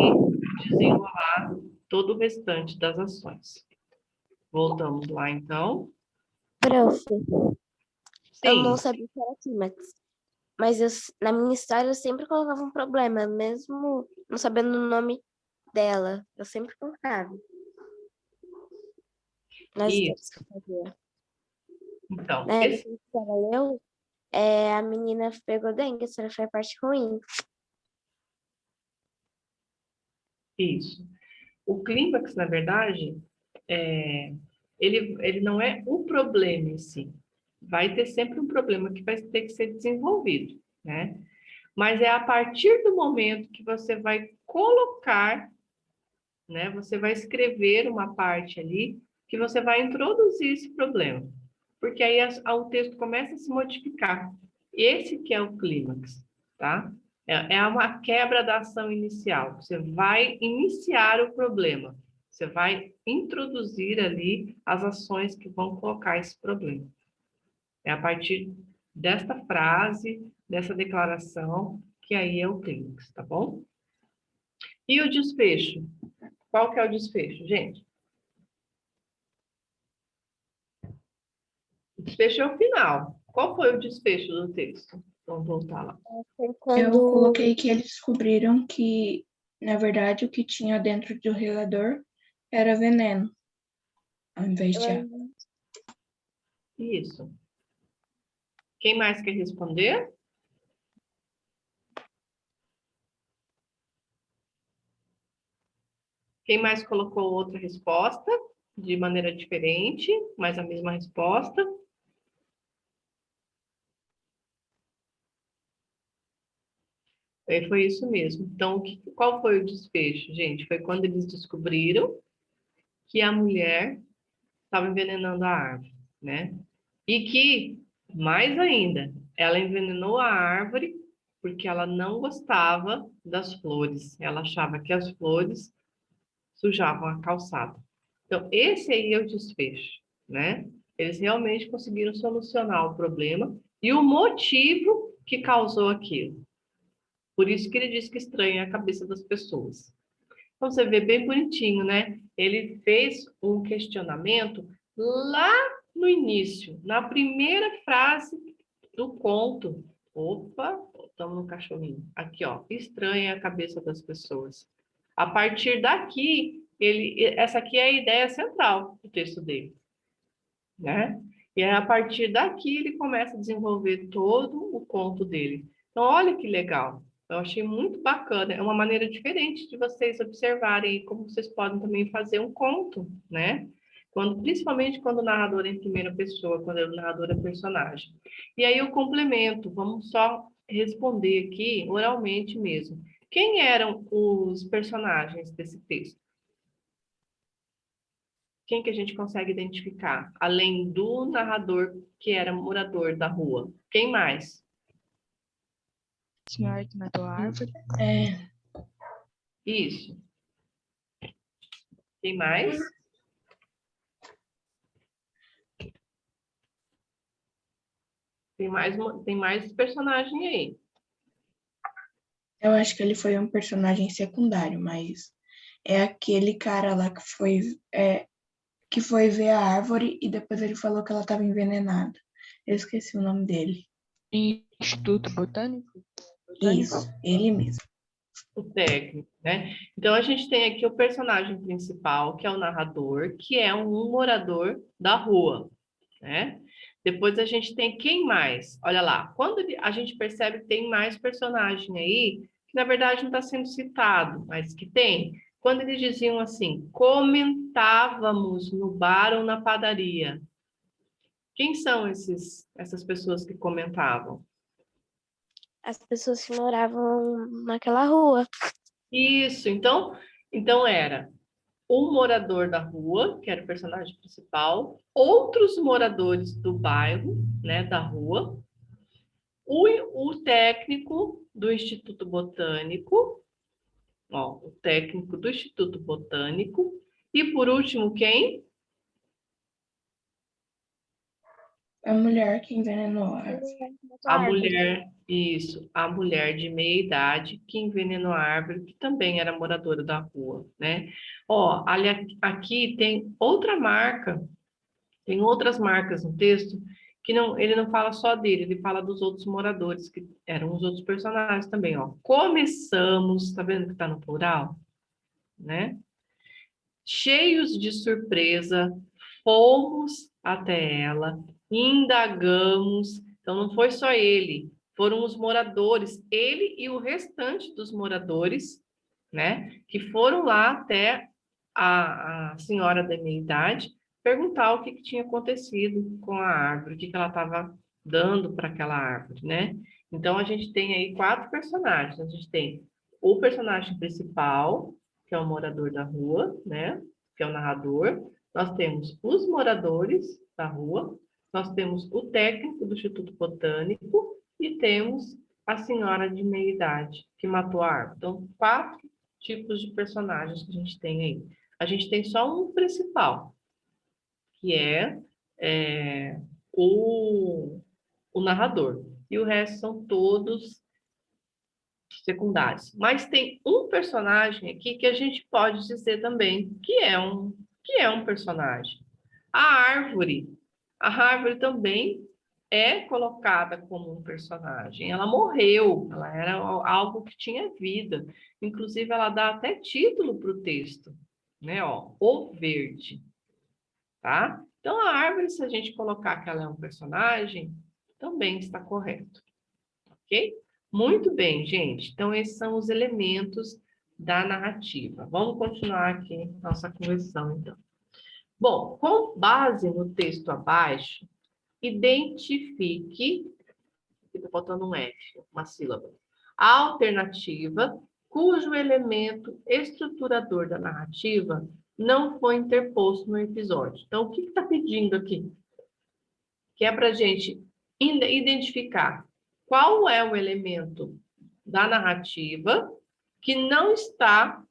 desenrolar todo o restante das ações. Voltamos lá, então. Prof, eu Sim. não sabia que era clímax. Mas na minha história eu sempre colocava um problema, mesmo não sabendo o nome dela. Eu sempre colocava. Nas histórias que eu fazia. Então, Na época que ela leu, a menina pegou dengue, essa foi a parte ruim. isso. O clímax, na verdade, ele não é o problema em si. Vai ter sempre um problema que vai ter que ser desenvolvido, né? Mas é a partir do momento que você vai colocar, né? Você vai escrever uma parte ali que você vai introduzir esse problema. Porque aí o texto começa a se modificar. Esse que é o clímax, tá? É uma quebra da ação inicial. Você vai iniciar o problema. Você vai introduzir ali as ações que vão colocar esse problema. É a partir desta frase, dessa declaração, que aí é o clímax, tá bom? E o desfecho? Qual que é o desfecho, gente? O desfecho é o final. Qual foi o desfecho do texto? Vamos voltar lá. Foi Eu quando coloquei que eles descobriram que, na verdade, o que tinha dentro do regador era veneno, ao invés de água. Isso. Quem mais quer responder? Quem mais colocou outra resposta de maneira diferente, mas a mesma resposta? Foi isso mesmo. Então, qual foi o desfecho, gente? Foi quando eles descobriram que a mulher estava envenenando a árvore, né? E que, mais ainda, ela envenenou a árvore porque ela não gostava das flores. Ela achava que as flores sujavam a calçada. Então, esse aí é o desfecho, né? Eles realmente conseguiram solucionar o problema e o motivo que causou aquilo. Por isso que ele diz que estranha a cabeça das pessoas. Então, você vê bem bonitinho, né? Ele fez um questionamento lá no início, na primeira frase do conto. Opa, estamos no cachorrinho. Aqui, ó, estranha a cabeça das pessoas. A partir daqui, essa aqui é a ideia central do texto dele, né? E é a partir daqui ele começa a desenvolver todo o conto dele. Então, olha que legal. Eu achei muito bacana. É uma maneira diferente de vocês observarem como vocês podem também fazer um conto, né? Principalmente quando o narrador é em primeira pessoa, quando o narrador é personagem. E aí o complemento, vamos só responder aqui oralmente mesmo. Quem eram os personagens desse texto? Quem que a gente consegue identificar? Além do narrador que era morador da rua. Quem mais? Senhora que matou a árvore. É, Isso. Quem mais? Tem mais personagem aí. eu acho que ele foi um personagem secundário, mas é aquele cara lá que foi ver a árvore e depois ele falou que ela estava envenenada. Eu esqueci o nome dele. Instituto Botânico? Isso, ele mesmo. O técnico, né? Então a gente tem aqui o personagem principal, que é o narrador, que é um morador da rua, né? Depois a gente tem quem mais? Olha lá, quando a gente percebe que tem mais personagem aí, que na verdade não está sendo citado, mas que tem. Quando eles diziam assim, comentávamos no bar ou na padaria. Quem são essas pessoas que comentavam? As pessoas que moravam naquela rua. Isso, então era um morador da rua, que era o personagem principal, outros moradores do bairro, né, da rua, o técnico do Instituto Botânico, ó, o técnico do Instituto Botânico, e por último, quem? A mulher que envenenou a árvore. A mulher, isso, a mulher de meia idade que envenenou a árvore, que também era moradora da rua, né? Ó, aqui tem outra marca. Tem outras marcas no texto que não, ele não fala só dele, ele fala dos outros moradores, que eram os outros personagens também, ó. Começamos, tá vendo que tá no plural? Né? Cheios de surpresa, fomos até ela, indagamos. Então, não foi só ele, foram os moradores, ele e o restante dos moradores, né? Que foram lá até a senhora da minha idade perguntar o que tinha acontecido com a árvore, o que ela estava dando para aquela árvore, né? Então, a gente tem aí 4 personagens. A gente tem o personagem principal, que é o morador da rua, né? Que é o narrador. Nós temos os moradores da rua, nós temos o técnico do Instituto Botânico e temos a senhora de meia idade que matou a árvore. Então, 4 tipos de personagens que a gente tem aí. A gente tem só um principal, que é o narrador. E o resto são todos secundários. Mas tem um personagem aqui que a gente pode dizer também que é um personagem. A árvore. A árvore também é colocada como um personagem. Ela morreu, ela era algo que tinha vida. Inclusive, ela dá até título para o texto, né? Ó, o verde, tá? Então, a árvore, se a gente colocar que ela é um personagem, também está correto, ok? Muito bem, gente. Então, esses são os elementos da narrativa. Vamos continuar aqui nossa conversão, então. Bom, com base no texto abaixo, identifique, aqui está faltando um F, uma sílaba, a alternativa cujo elemento estruturador da narrativa não foi interposto no episódio. Então, o que está pedindo aqui? Que é para a gente identificar qual é o elemento da narrativa que não está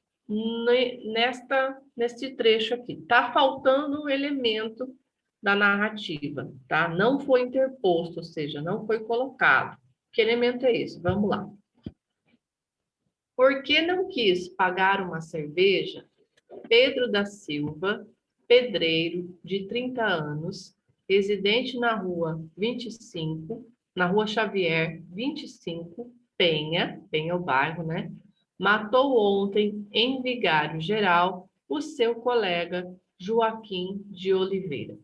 neste trecho aqui. Está faltando um elemento da narrativa, tá? Não foi interposto, ou seja, não foi colocado. Que elemento é esse? Vamos lá. Por que não quis pagar uma cerveja? Pedro da Silva, pedreiro, de 30 anos, residente na rua 25, na rua Xavier 25, Penha é o bairro, né? Matou ontem, em Vigário Geral, o seu colega Joaquim de Oliveira.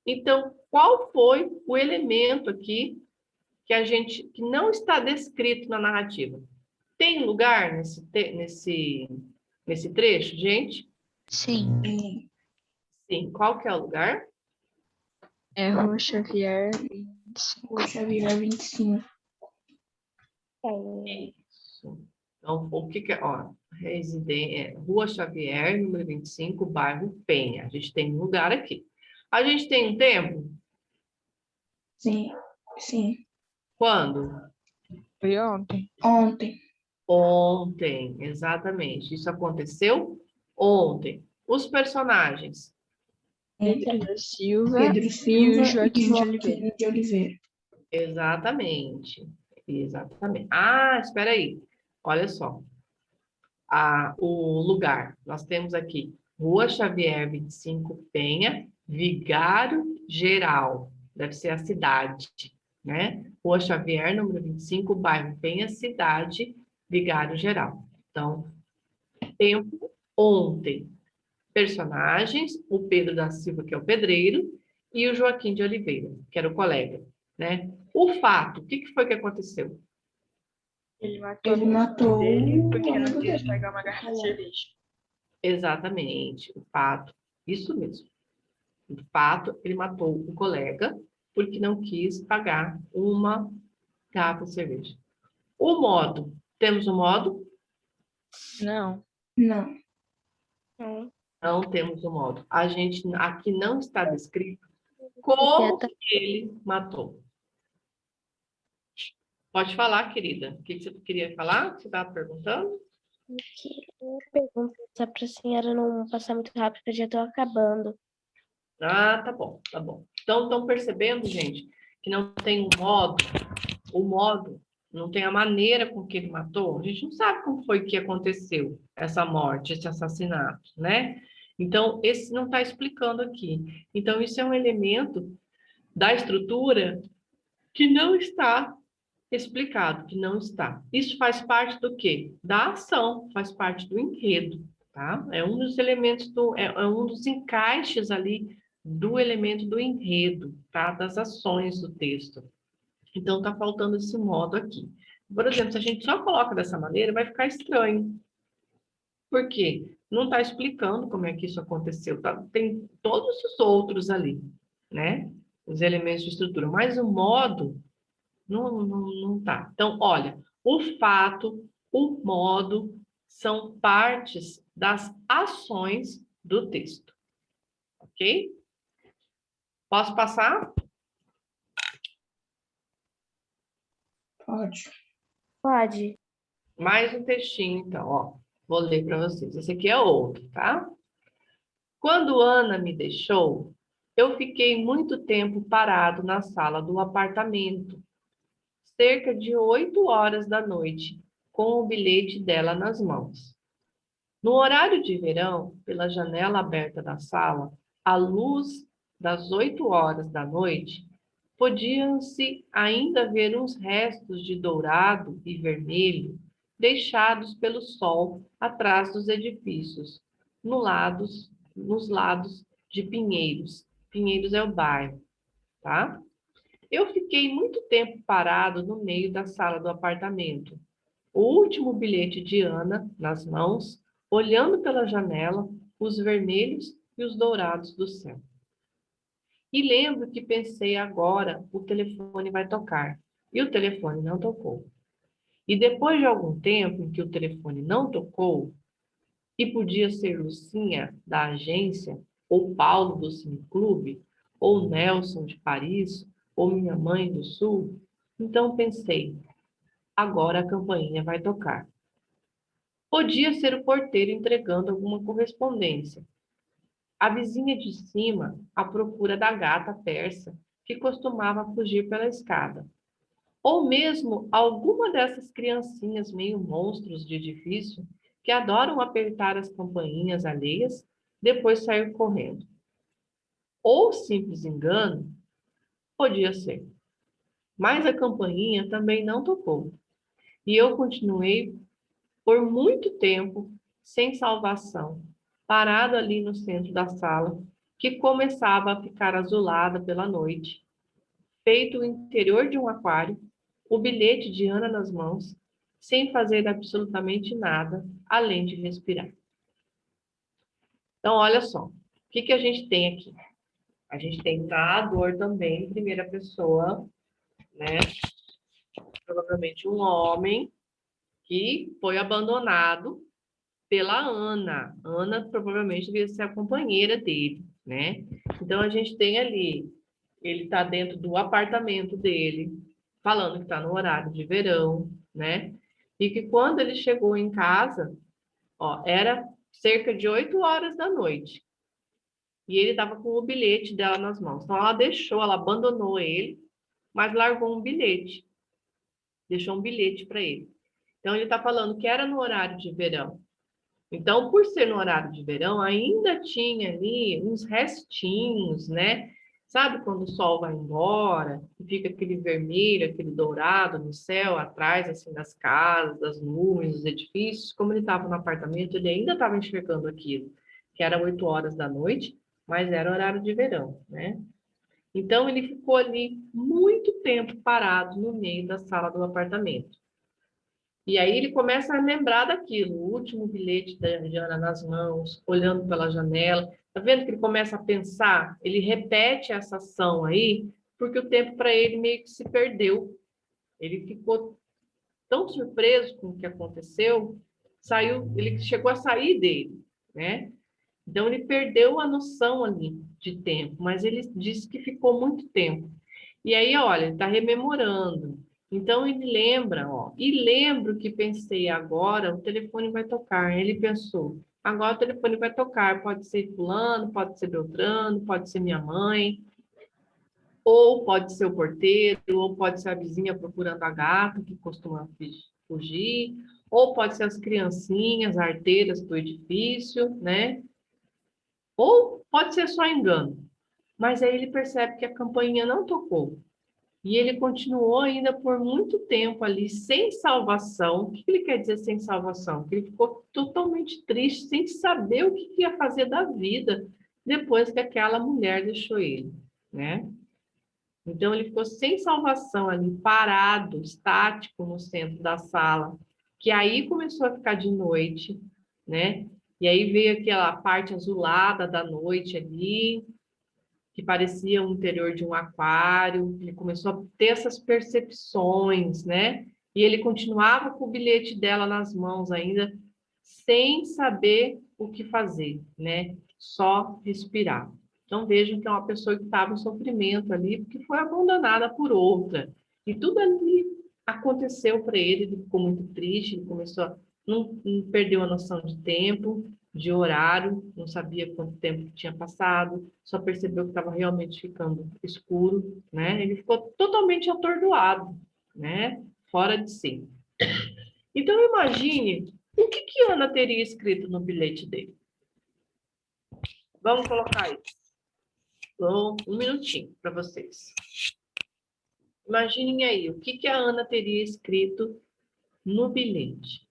Então, qual foi o elemento aqui que não está descrito na narrativa. Tem lugar nesse trecho, gente? Sim. Sim. Sim. Qual que é o lugar? É Rua Xavier 25. O Xavier 25. Isso. Então, o que é? Ó, Rua Xavier, número 25, bairro Penha. A gente tem um lugar aqui. A gente tem um tempo? Sim. Sim. Quando? Foi ontem. Ontem. Ontem, exatamente. Isso aconteceu ontem. Os personagens? Pedro da Silva Pedro e o Silva e Joaquim de Oliveira. Joaquim de Oliveira. Exatamente. Exatamente. Ah, espera aí. Olha só. O lugar. Nós temos aqui Rua Xavier 25, Penha, Vigário Geral. Deve ser a cidade, né? Rua Xavier, número 25, bairro Penha, cidade, Vigário Geral. Então, tempo ontem. Personagens, o Pedro da Silva, que é o pedreiro, e o Joaquim de Oliveira, que era o colega, né? O fato, o que foi que aconteceu? Ele matou Ele matou dele o porque não amigo quis dele. pagar uma garrafa de cerveja. Exatamente, o fato, isso mesmo. O fato, ele matou o colega porque não quis pagar uma garrafa de cerveja. O modo, temos o modo? Não. Não. Não. Não temos o modo. A gente aqui não está descrito Porque como que ele matou. Pode falar, querida. O que você queria falar? Você estava perguntando? eu pergunto só para a senhora não passar muito rápido, que eu já estou acabando. Ah, tá bom, tá bom. Então, estão percebendo, gente, que não tem um modo, o modo, não tem a maneira com que ele matou? A gente não sabe como foi que aconteceu essa morte, esse assassinato, né? Então, esse não está explicando aqui. Então, isso é um elemento da estrutura que não está explicado, que não está. Isso faz parte do quê? Da ação, faz parte do enredo, tá? É um dos elementos é um dos encaixes ali do elemento do enredo, tá? Das ações do texto. Então tá faltando esse modo aqui. Por exemplo, se a gente só coloca dessa maneira, vai ficar estranho. Por quê? Não está explicando como é que isso aconteceu, tá? Tem todos os outros ali, né? Os elementos de estrutura, mas o modo não tá. Então, olha, o fato, o modo são partes das ações do texto. Ok? Posso passar? Pode. Pode. Mais um textinho, então, ó. Vou ler para vocês. Esse aqui é outro, tá? Quando Ana me deixou, eu fiquei muito tempo parado na sala do apartamento, cerca de 8 horas da noite, com o bilhete dela nas mãos. No horário de verão, pela janela aberta da sala, à luz das 8 horas da noite, podiam-se ainda ver uns restos de dourado e vermelho deixados pelo sol atrás dos edifícios, nos lados de Pinheiros. Pinheiros é o bairro, tá? Eu fiquei muito tempo parado no meio da sala do apartamento, o último bilhete de Ana nas mãos, olhando pela janela os vermelhos e os dourados do céu. E lembro que pensei agora, o telefone vai tocar. E o telefone não tocou. E depois de algum tempo em que o telefone não tocou, e podia ser Lucinha da agência, ou Paulo do cineclube, ou Nelson de Paris, ou minha mãe do sul, então pensei, agora a campainha vai tocar. Podia ser o porteiro entregando alguma correspondência. A vizinha de cima à procura da gata persa que costumava fugir pela escada. Ou mesmo alguma dessas criancinhas meio monstros de edifício que adoram apertar as campainhas alheias, depois sair correndo. Ou simples engano, podia ser. Mas a campainha também não tocou. E eu continuei por muito tempo sem salvação, parado ali no centro da sala, que começava a ficar azulada pela noite, feito o interior de um aquário, o bilhete de Ana nas mãos, sem fazer absolutamente nada, além de respirar. Então, olha só, o que que a gente tem aqui? A gente tem narrador também, em primeira pessoa, né? Provavelmente um homem que foi abandonado pela Ana. Ana provavelmente devia ser a companheira dele, né? Então a gente tem ali, ele está dentro do apartamento dele, falando que está no horário de verão, né? E que quando ele chegou em casa, ó, era cerca de 8 horas da noite. E ele estava com o bilhete dela nas mãos. Então ela deixou, ela abandonou ele, mas largou um bilhete. Deixou um bilhete para ele. Então ele está falando que era no horário de verão. Então, por ser no horário de verão, ainda tinha ali uns restinhos, né? Sabe quando o sol vai embora e fica aquele vermelho, aquele dourado no céu, atrás, assim, das casas, das nuvens, dos edifícios? Como ele estava no apartamento, ele ainda estava enxergando aquilo, que era 8 horas da noite, mas era horário de verão, né? Então, ele ficou ali muito tempo parado no meio da sala do apartamento. E aí ele começa a lembrar daquilo, o último bilhete da Jana nas mãos, olhando pela janela. Tá vendo que ele começa a pensar? Ele repete essa ação aí, porque o tempo para ele meio que se perdeu. Ele ficou tão surpreso com o que aconteceu, saiu, ele chegou a sair dele, né? Então ele perdeu a noção ali de tempo, mas ele disse que ficou muito tempo. E aí, olha, ele está rememorando. Então ele lembra, ó, e lembro que pensei agora, o telefone vai tocar. Ele pensou, agora o telefone vai tocar, pode ser fulano, pode ser Beltrano, pode ser minha mãe, ou pode ser o porteiro, ou pode ser a vizinha procurando a gata que costuma fugir, ou pode ser as criancinhas, arteiras do edifício, né? Ou pode ser só engano. Mas aí ele percebe que a campainha não tocou. E ele continuou ainda por muito tempo ali, sem salvação. O que ele quer dizer sem salvação? Que ele ficou totalmente triste, sem saber o que ia fazer da vida depois que aquela mulher deixou ele, né? Então ele ficou sem salvação ali, parado, estático no centro da sala, que aí começou a ficar de noite, né? E aí veio aquela parte azulada da noite ali, que parecia o interior de um aquário. Ele começou a ter essas percepções, né? E ele continuava com o bilhete dela nas mãos ainda, sem saber o que fazer, né? Só respirar. Então vejam que é uma pessoa que estava em sofrimento ali, porque foi abandonada por outra. E tudo ali aconteceu para ele, ele ficou muito triste, ele começou a não perdeu a noção de tempo, de horário, não sabia quanto tempo tinha passado, só percebeu que estava realmente ficando escuro, né? Ele ficou totalmente atordoado, né? Fora de si. Então imagine o que que Ana teria escrito no bilhete dele. Vamos colocar isso. Um minutinho para vocês. Imaginem aí o que que a Ana teria escrito no bilhete.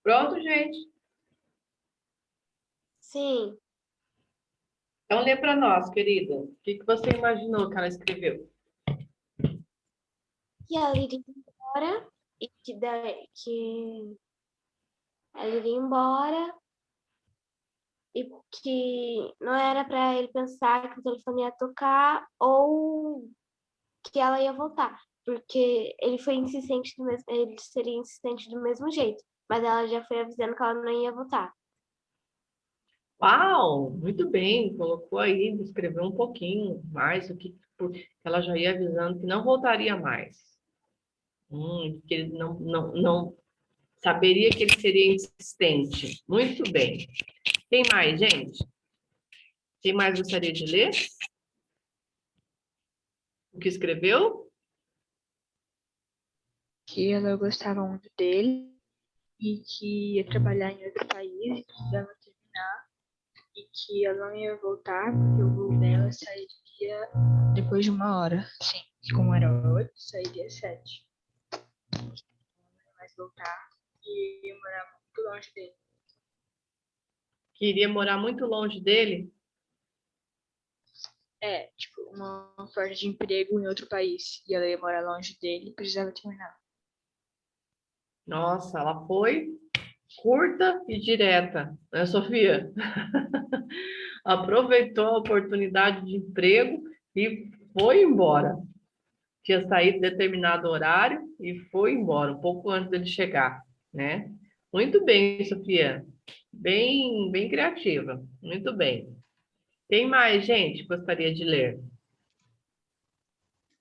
Pronto, gente? Sim. Então, lê para nós, querida. O que você imaginou que ela escreveu? Que ela iria embora e que ela iria embora e que não era para ele pensar que o telefone ia tocar ou que ela ia voltar, porque ele foi insistente do mesmo, ele seria insistente do mesmo jeito, mas ela já foi avisando que ela não ia voltar. Uau, muito bem. Colocou aí, escreveu um pouquinho mais o que ela já ia avisando que não voltaria mais. Que ele não saberia que ele seria insistente. Muito bem. Quem mais, gente? Quem mais gostaria de ler? O que escreveu? Que ela gostava muito dele e que ia trabalhar em outro país e precisava terminar e que ela não ia voltar porque o voo dela sairia depois de 1 hora. Sim, como era 8, sairia 7. Não ia mais voltar e ia morar muito longe dele. Queria morar muito longe dele? É, tipo, uma oferta de emprego em outro país e ela ia morar longe dele e precisava terminar. Nossa, ela foi curta e direta, né, Sofia? Aproveitou a oportunidade de emprego e foi embora. Tinha saído em determinado horário e foi embora, um pouco antes dele chegar, né? Muito bem, Sofia. Bem criativa. Muito bem. Tem mais, gente, que gostaria de ler?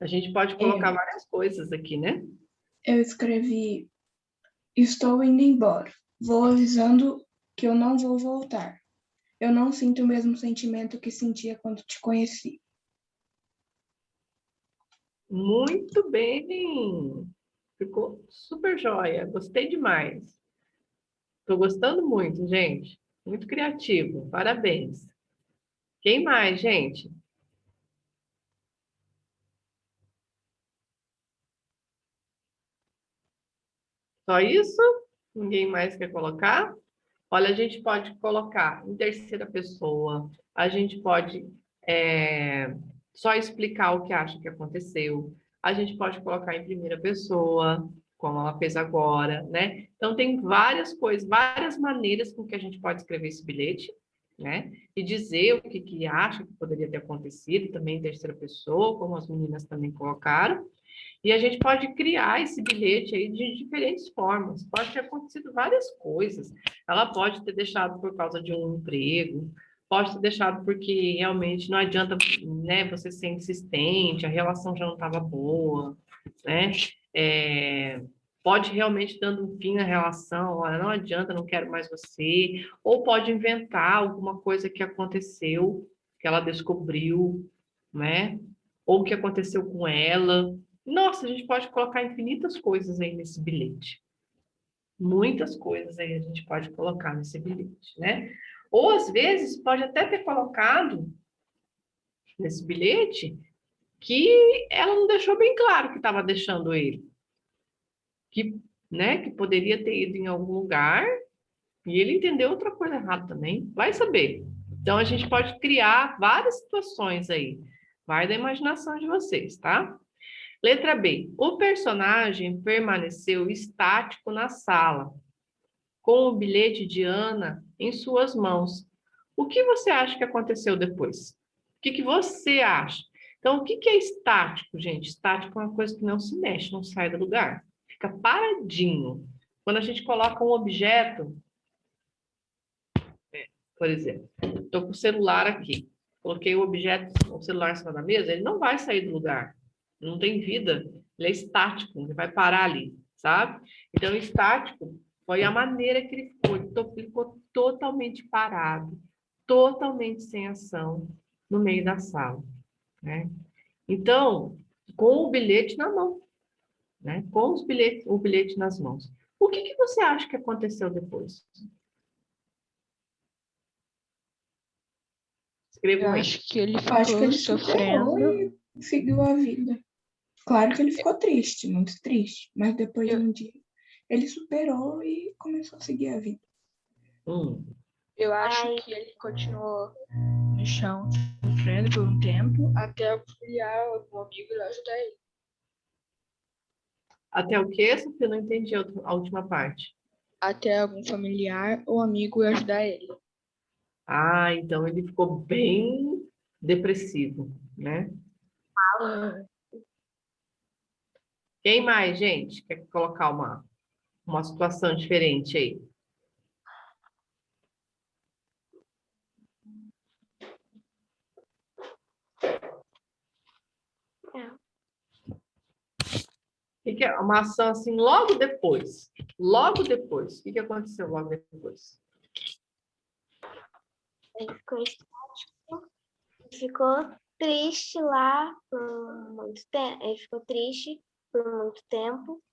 A gente pode colocar Eu, várias coisas aqui, né? eu escrevi: estou indo embora. Vou avisando que eu não vou voltar. Eu não sinto o mesmo sentimento que sentia quando te conheci. Muito bem. Ficou super joia. Gostei demais. Estou gostando muito, gente. Muito criativo. Parabéns. Quem mais, gente? Só isso? Ninguém mais quer colocar? Olha, a gente pode colocar em terceira pessoa, a gente pode só explicar o que acha que aconteceu, a gente pode colocar em primeira pessoa, como ela fez agora, né? Então, tem várias coisas, várias maneiras com que a gente pode escrever esse bilhete, né? E dizer o que acha que poderia ter acontecido, também em terceira pessoa, como as meninas também colocaram. E a gente pode criar esse bilhete aí de diferentes formas. Pode ter acontecido várias coisas. Ela pode ter deixado por causa de um emprego, pode ter deixado porque realmente não adianta, né, você ser insistente, a relação já não estava boa, né? Pode realmente dando um fim na relação, olha, não adianta, não quero mais você, ou pode inventar alguma coisa que aconteceu, que ela descobriu, né? Ou que aconteceu com ela. Nossa, a gente pode colocar infinitas coisas aí nesse bilhete. Muitas coisas aí a gente pode colocar nesse bilhete, né? Ou às vezes pode até ter colocado nesse bilhete que ela não deixou bem claro que estava deixando ele, que, né, que poderia ter ido em algum lugar e ele entendeu outra coisa errada também. Vai saber. Então a gente pode criar várias situações aí. Vai da imaginação de vocês, tá? Letra B. O personagem permaneceu estático na sala, com o bilhete de Ana em suas mãos. O que você acha que aconteceu depois? O que você acha? Então, o que é estático, gente? Estático é uma coisa que não se mexe, não sai do lugar. Fica paradinho. Quando a gente coloca um objeto, por exemplo, estou com o celular aqui, coloquei o objeto, o celular em cima da mesa, ele não vai sair do lugar, não tem vida, ele é estático, ele vai parar ali, sabe? Então, estático foi a maneira que ele ficou, ele ficou totalmente parado, totalmente sem ação no meio da sala, né? Então, com o bilhete na mão, né? Com o bilhete nas mãos. O que você acha que aconteceu depois? Eu Escrevam aí. acho que ele Eu acho que ficou ele superou sofrendo. e seguiu a vida. Claro que ele ficou triste, muito triste, mas depois de Eu, um dia ele superou e começou a seguir a vida. Eu acho Ai. que ele continuou no chão, sofrendo por um tempo, até auxiliar algum amigo e ajudar ele. Até o quê, Sofia? Eu não entendi a última parte. Até algum familiar ou amigo ir ajudar ele. Ah, então ele ficou bem depressivo, né? Quem mais, gente? Quer colocar uma situação diferente aí? O que é uma ação assim logo depois? Logo depois. O que aconteceu logo depois? Ele ficou estático, ficou triste lá por muito tempo. Ele ficou triste por muito tempo.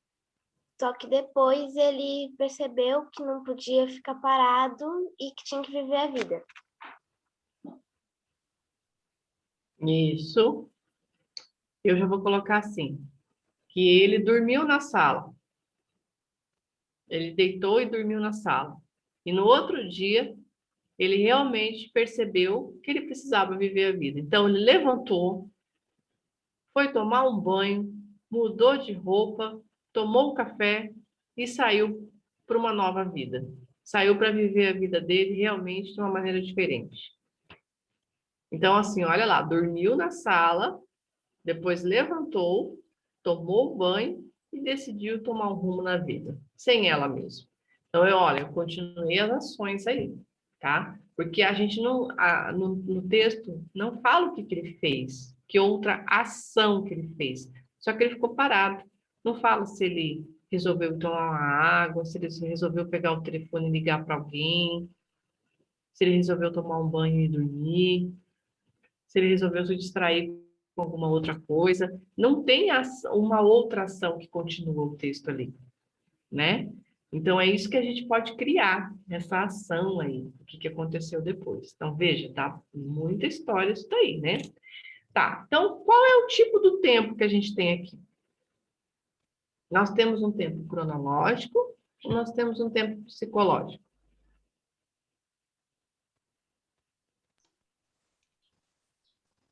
Só que depois ele percebeu que não podia ficar parado e que tinha que viver a vida. Isso. Eu já vou colocar assim, que ele dormiu na sala. Ele deitou e dormiu na sala. E no outro dia, ele realmente percebeu que ele precisava viver a vida. Então, ele levantou, foi tomar um banho, mudou de roupa, tomou um café e saiu para uma nova vida. Saiu para viver a vida dele realmente de uma maneira diferente. Então, assim, olha lá, dormiu na sala, depois levantou, tomou banho e decidiu tomar um rumo na vida, sem ela mesma. Então, eu continuei as ações aí, tá? Porque a gente não, no texto, não fala o que ele fez, que outra ação que ele fez. Só que ele ficou parado. Não fala se ele resolveu tomar uma água, se ele resolveu pegar o telefone e ligar para alguém, se ele resolveu tomar um banho e dormir, se ele resolveu se distrair com alguma outra coisa. Não tem uma outra ação que continua o texto ali, né? Então, é isso que a gente pode criar, essa ação aí, o que aconteceu depois. Então, veja, tá? Muita história isso daí, né? Tá, então, qual é o tipo do tempo que a gente tem aqui? Nós temos um tempo cronológico ou nós temos um tempo psicológico?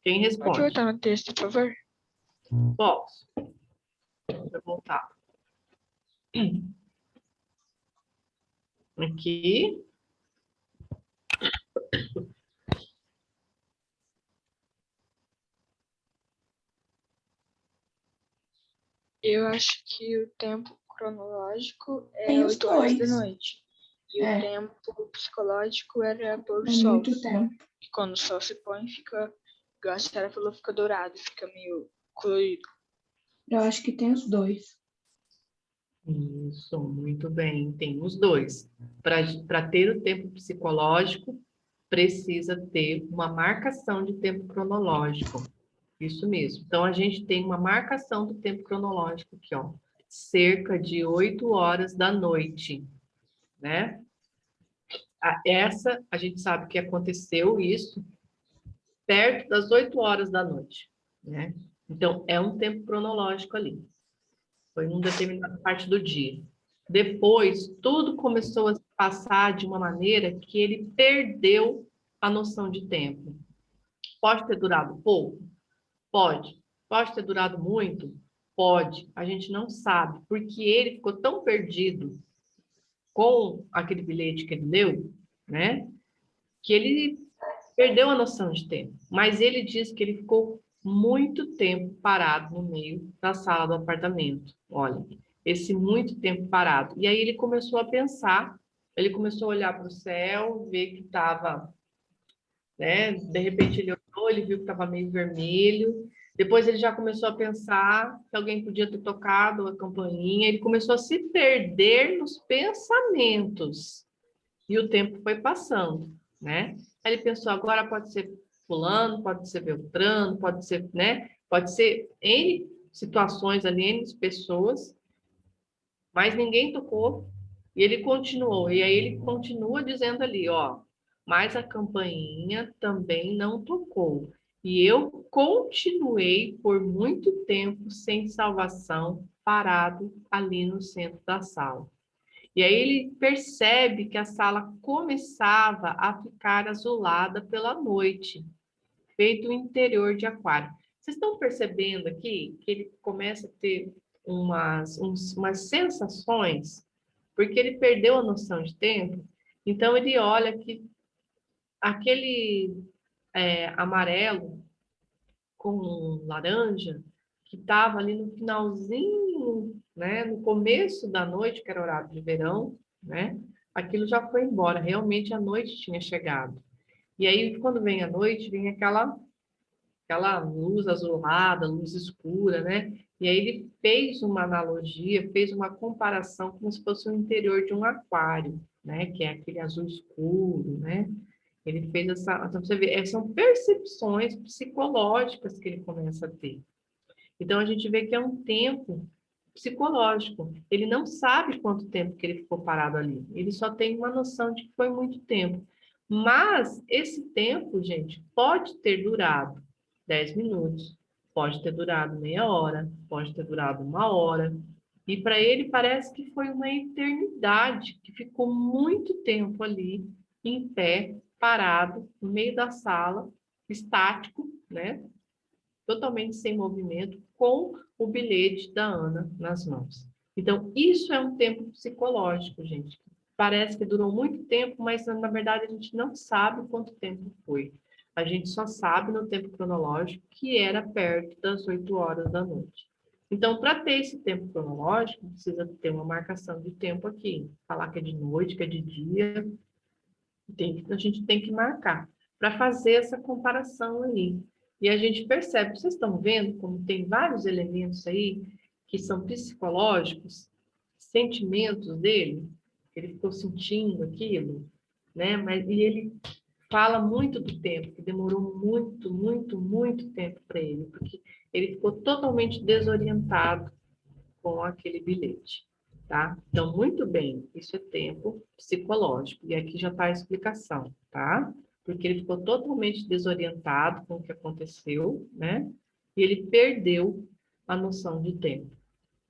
Quem Pode responde? voltar no texto, por favor? Posso. Deixa eu voltar. Aqui. Eu acho que o tempo cronológico Tem era os 8 horas da dois. noite. E É. o tempo psicológico era pôr do É sol. muito tempo. Que quando o sol se põe, fica, igual a Sarah falou, fica dourado, fica meio colorido. Eu acho que tem os dois. Isso, muito bem. Tem os dois. Para ter o tempo psicológico, precisa ter uma marcação de tempo cronológico. Isso mesmo. Então, a gente tem uma marcação do tempo cronológico aqui, ó. Cerca de 8 horas da noite, né? Essa, a gente sabe que aconteceu isso perto das 8 horas da noite, né? Então, é um tempo cronológico ali. Foi uma determinada parte do dia. Depois, tudo começou a se passar de uma maneira que ele perdeu a noção de tempo. Pode ter durado pouco? Pode. Pode ter durado muito? Pode. A gente não sabe, porque ele ficou tão perdido com aquele bilhete que ele deu, né? Que ele perdeu a noção de tempo. Mas ele diz que ele ficou muito tempo parado no meio da sala do apartamento. Olha, esse muito tempo parado. E aí ele começou a pensar, ele começou a olhar para o céu, ver que estava, né? De repente ele olhou, ele viu que estava meio vermelho. Depois ele já começou a pensar que alguém podia ter tocado a campainha. Ele começou a se perder nos pensamentos. E o tempo foi passando, né? Aí ele pensou, agora pode ser fulano, pode ser Beltrano, pode ser, né? Pode ser N situações ali, N pessoas, mas ninguém tocou. E ele continuou. E aí ele continua dizendo ali, ó, mas a campainha também não tocou. E eu continuei por muito tempo sem salvação, parado ali no centro da sala. E aí ele percebe que a sala começava a ficar azulada pela noite, feito o interior de aquário. Vocês estão percebendo aqui que ele começa a ter umas sensações, porque ele perdeu a noção de tempo, então ele olha que aquele amarelo com laranja, que estava ali no finalzinho, né, no começo da noite, que era horário de verão, né, aquilo já foi embora, realmente a noite tinha chegado. E aí, quando vem a noite, vem aquela luz azulada, luz escura, né? E aí ele fez uma analogia, fez uma comparação como se fosse o interior de um aquário, né? Que é aquele azul escuro, né? Ele fez essa, então você vê, são percepções psicológicas que ele começa a ter. Então a gente vê que é um tempo psicológico. Ele não sabe quanto tempo que ele ficou parado ali. Ele só tem uma noção de que foi muito tempo. Mas esse tempo, gente, pode ter durado 10 minutos, pode ter durado meia hora, pode ter durado uma hora. E para ele parece que foi uma eternidade, que ficou muito tempo ali, em pé, parado, no meio da sala, estático, né? Totalmente sem movimento, com o bilhete da Ana nas mãos. Então, isso é um tempo psicológico, gente. Parece que durou muito tempo, mas na verdade a gente não sabe quanto tempo foi. A gente só sabe no tempo cronológico que era perto das 8 horas da noite. Então, para ter esse tempo cronológico, precisa ter uma marcação de tempo aqui. Falar que é de noite, que é de dia, a gente tem que marcar para fazer essa comparação aí. E a gente percebe, vocês estão vendo como tem vários elementos aí que são psicológicos, sentimentos dele, que ele ficou sentindo aquilo, né? E ele fala muito do tempo, que demorou muito, muito, muito tempo para ele, porque ele ficou totalmente desorientado com aquele bilhete, tá? Então, muito bem, isso é tempo psicológico. E aqui já está a explicação, tá? Porque ele ficou totalmente desorientado com o que aconteceu, né? E ele perdeu a noção de tempo.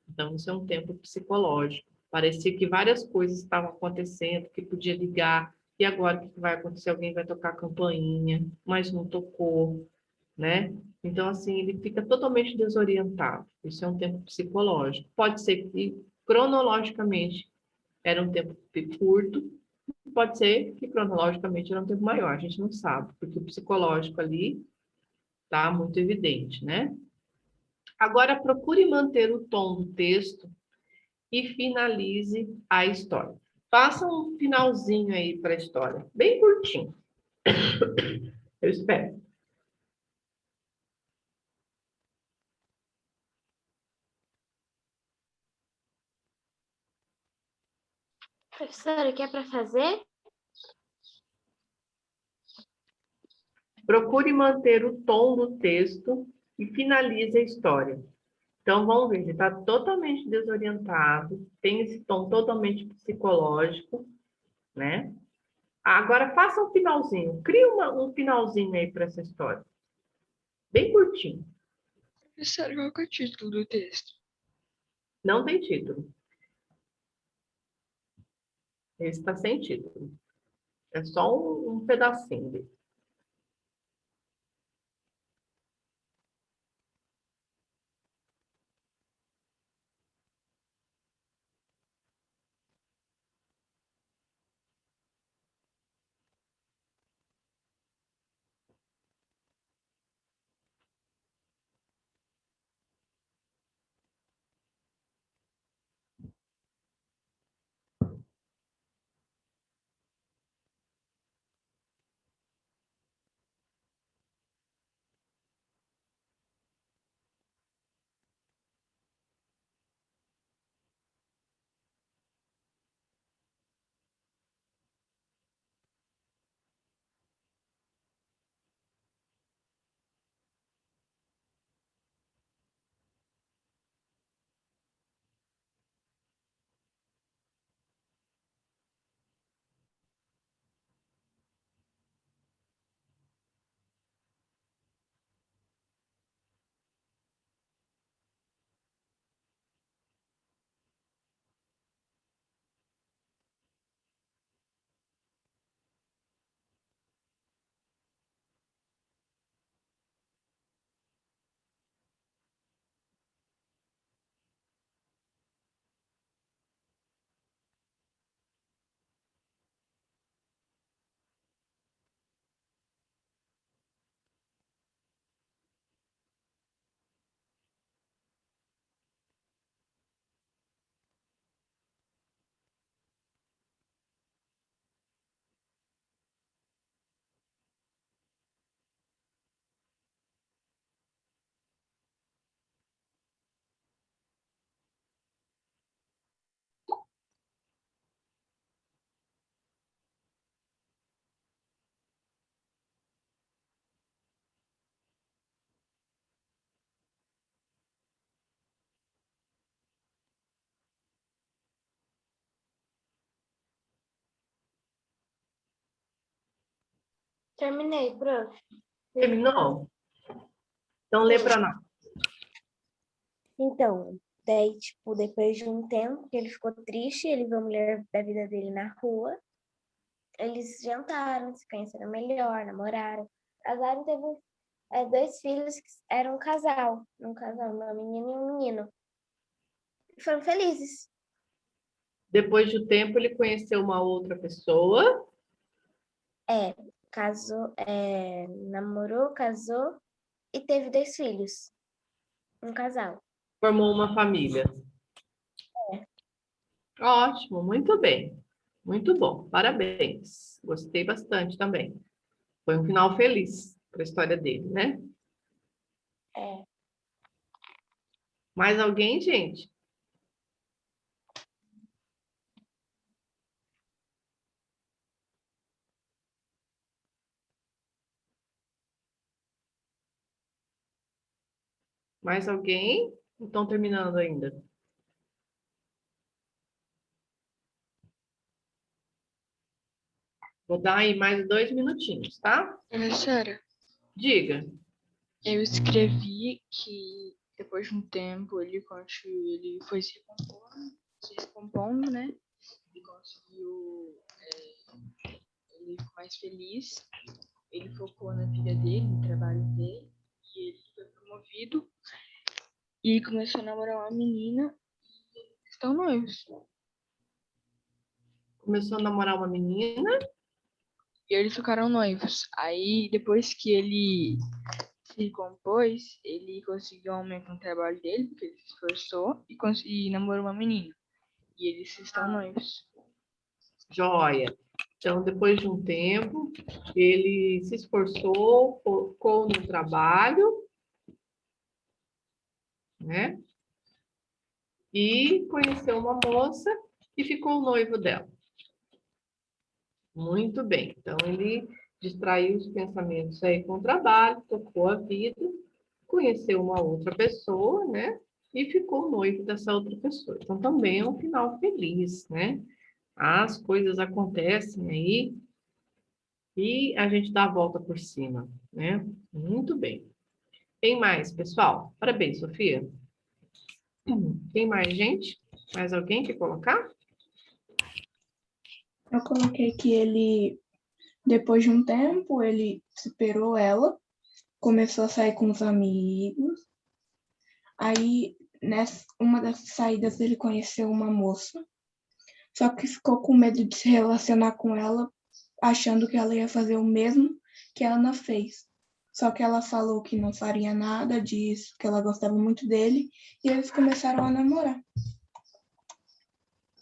Então, isso é um tempo psicológico. Parecia que várias coisas estavam acontecendo, que podia ligar, e agora o que vai acontecer? Alguém vai tocar a campainha, mas não tocou, né? Então, assim, ele fica totalmente desorientado. Isso é um tempo psicológico. Pode ser que, cronologicamente, era um tempo curto, pode ser que, cronologicamente, era um tempo maior. A gente não sabe, porque o psicológico ali está muito evidente, né? Agora, procure manter o tom do texto e finalize a história. Faça um finalzinho aí para a história, bem curtinho. Eu espero. Professora, o que é para fazer? Procure manter o tom do texto e finalize a história. Então, vamos ver, ele está totalmente desorientado, tem esse tom totalmente psicológico, né? Agora, faça um finalzinho, crie um finalzinho aí para essa história, bem curtinho, Professora, qual que é o título do texto? não tem título, esse está sem título, é só um pedacinho dele. Terminei, prof. Terminou? Então, lê para nós. Então, daí, tipo, depois de um tempo que ele ficou triste, ele viu a mulher da vida dele na rua. Eles jantaram, se conheceram melhor, namoraram. Casaram, teve 2 filhos que eram um casal, uma menina e um menino. E foram felizes. Depois de um tempo, ele conheceu uma outra pessoa. Casou, namorou, casou e teve 2 filhos. Um casal. Formou uma família. Ótimo, muito bem. Muito bom, parabéns. Gostei bastante também. Foi um final feliz para a história dele, né? É. Mais alguém, gente? Mais alguém? Estão terminando ainda? Vou dar aí mais 2 minutinhos, tá? Professora, Diga. eu escrevi que depois de um tempo ele foi se recompondo, né? Ele conseguiu, ele ficou mais feliz, ele focou na vida dele, no trabalho dele, e ele foi promovido e começou a namorar uma menina e eles estão noivos. Começou a namorar uma menina. E eles ficaram noivos. Aí, depois que ele se compôs, ele conseguiu um aumento no trabalho dele, porque ele se esforçou e namorou uma menina. E eles estão noivos. Joia. Então, depois de um tempo, ele se esforçou, focou no trabalho, né? E conheceu uma moça e ficou noivo dela. Muito bem. Então, ele distraiu os pensamentos aí com o trabalho, tocou a vida, conheceu uma outra pessoa, né? E ficou noivo dessa outra pessoa. Então, também é um final feliz, né? As coisas acontecem aí e a gente dá a volta por cima, né? Muito bem. Quem mais, pessoal? Parabéns, Sofia. Tem mais gente? Mais alguém quer colocar? Eu coloquei que ele, depois de um tempo, ele superou ela, começou a sair com os amigos. Aí, uma das saídas, ele conheceu uma moça, só que ficou com medo de se relacionar com ela, achando que ela ia fazer o mesmo que a Ana fez. Só que ela falou que não faria nada disso, que ela gostava muito dele, e eles começaram a namorar.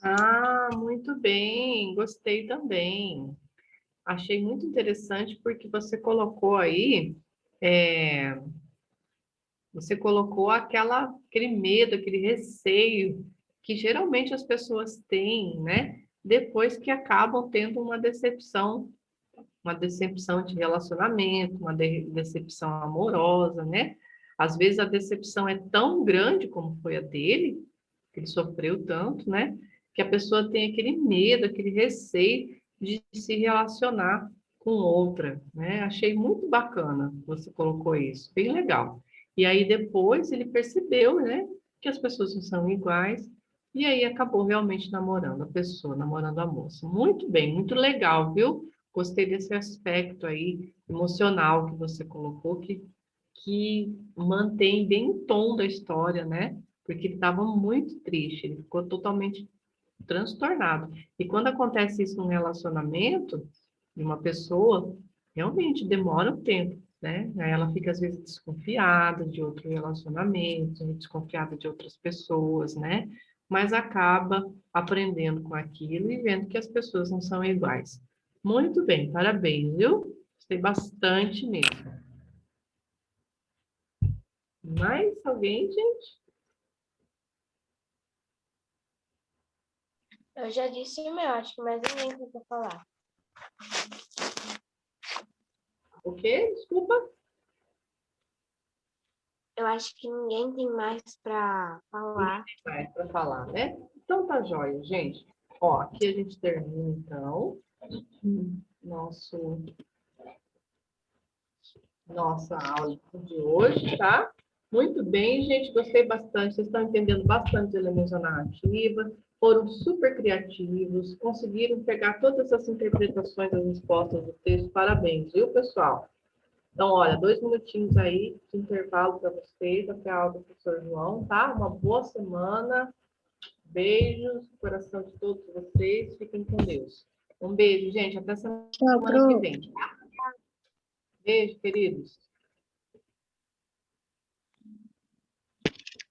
Ah, muito bem. Gostei também. Achei muito interessante porque você colocou aí, você colocou aquele medo, aquele receio que geralmente as pessoas têm, né? Depois que acabam tendo uma decepção de relacionamento, uma decepção amorosa, né? Às vezes a decepção é tão grande como foi a dele, que ele sofreu tanto, né? Que a pessoa tem aquele medo, aquele receio de se relacionar com outra, né? Achei muito bacana você colocou isso, bem legal. E aí depois ele percebeu, né, que as pessoas não são iguais, e aí acabou realmente namorando a pessoa, namorando a moça. Muito bem, muito legal, viu? Gostei desse aspecto aí emocional que você colocou, que mantém bem o tom da história, né? Porque ele estava muito triste, ele ficou totalmente transtornado. E quando acontece isso num relacionamento de uma pessoa, realmente demora um tempo, né? Aí ela fica às vezes desconfiada de outro relacionamento, desconfiada de outras pessoas, né? Mas acaba aprendendo com aquilo e vendo que as pessoas não são iguais. Muito bem, parabéns, viu? Gostei bastante mesmo. Mais alguém, gente? Eu já disse o meu, acho que mais ninguém tem pra falar. O quê? Desculpa. Eu acho que ninguém tem mais pra falar. Mais para falar, né? Então tá jóia, gente. Ó, aqui a gente termina, então, nosso nossa aula de hoje, tá? Muito bem, gente, gostei bastante. Vocês estão entendendo bastante de elementos da narrativa, foram super criativos, conseguiram pegar todas essas interpretações das respostas do texto. Parabéns, viu, pessoal? Então, olha, 2 minutinhos aí de intervalo para vocês, até a aula do professor João, tá? Uma boa semana. Beijos no coração de todos vocês. Fiquem com Deus. Um beijo, gente. Até semana que vem. Tá? Beijo, queridos.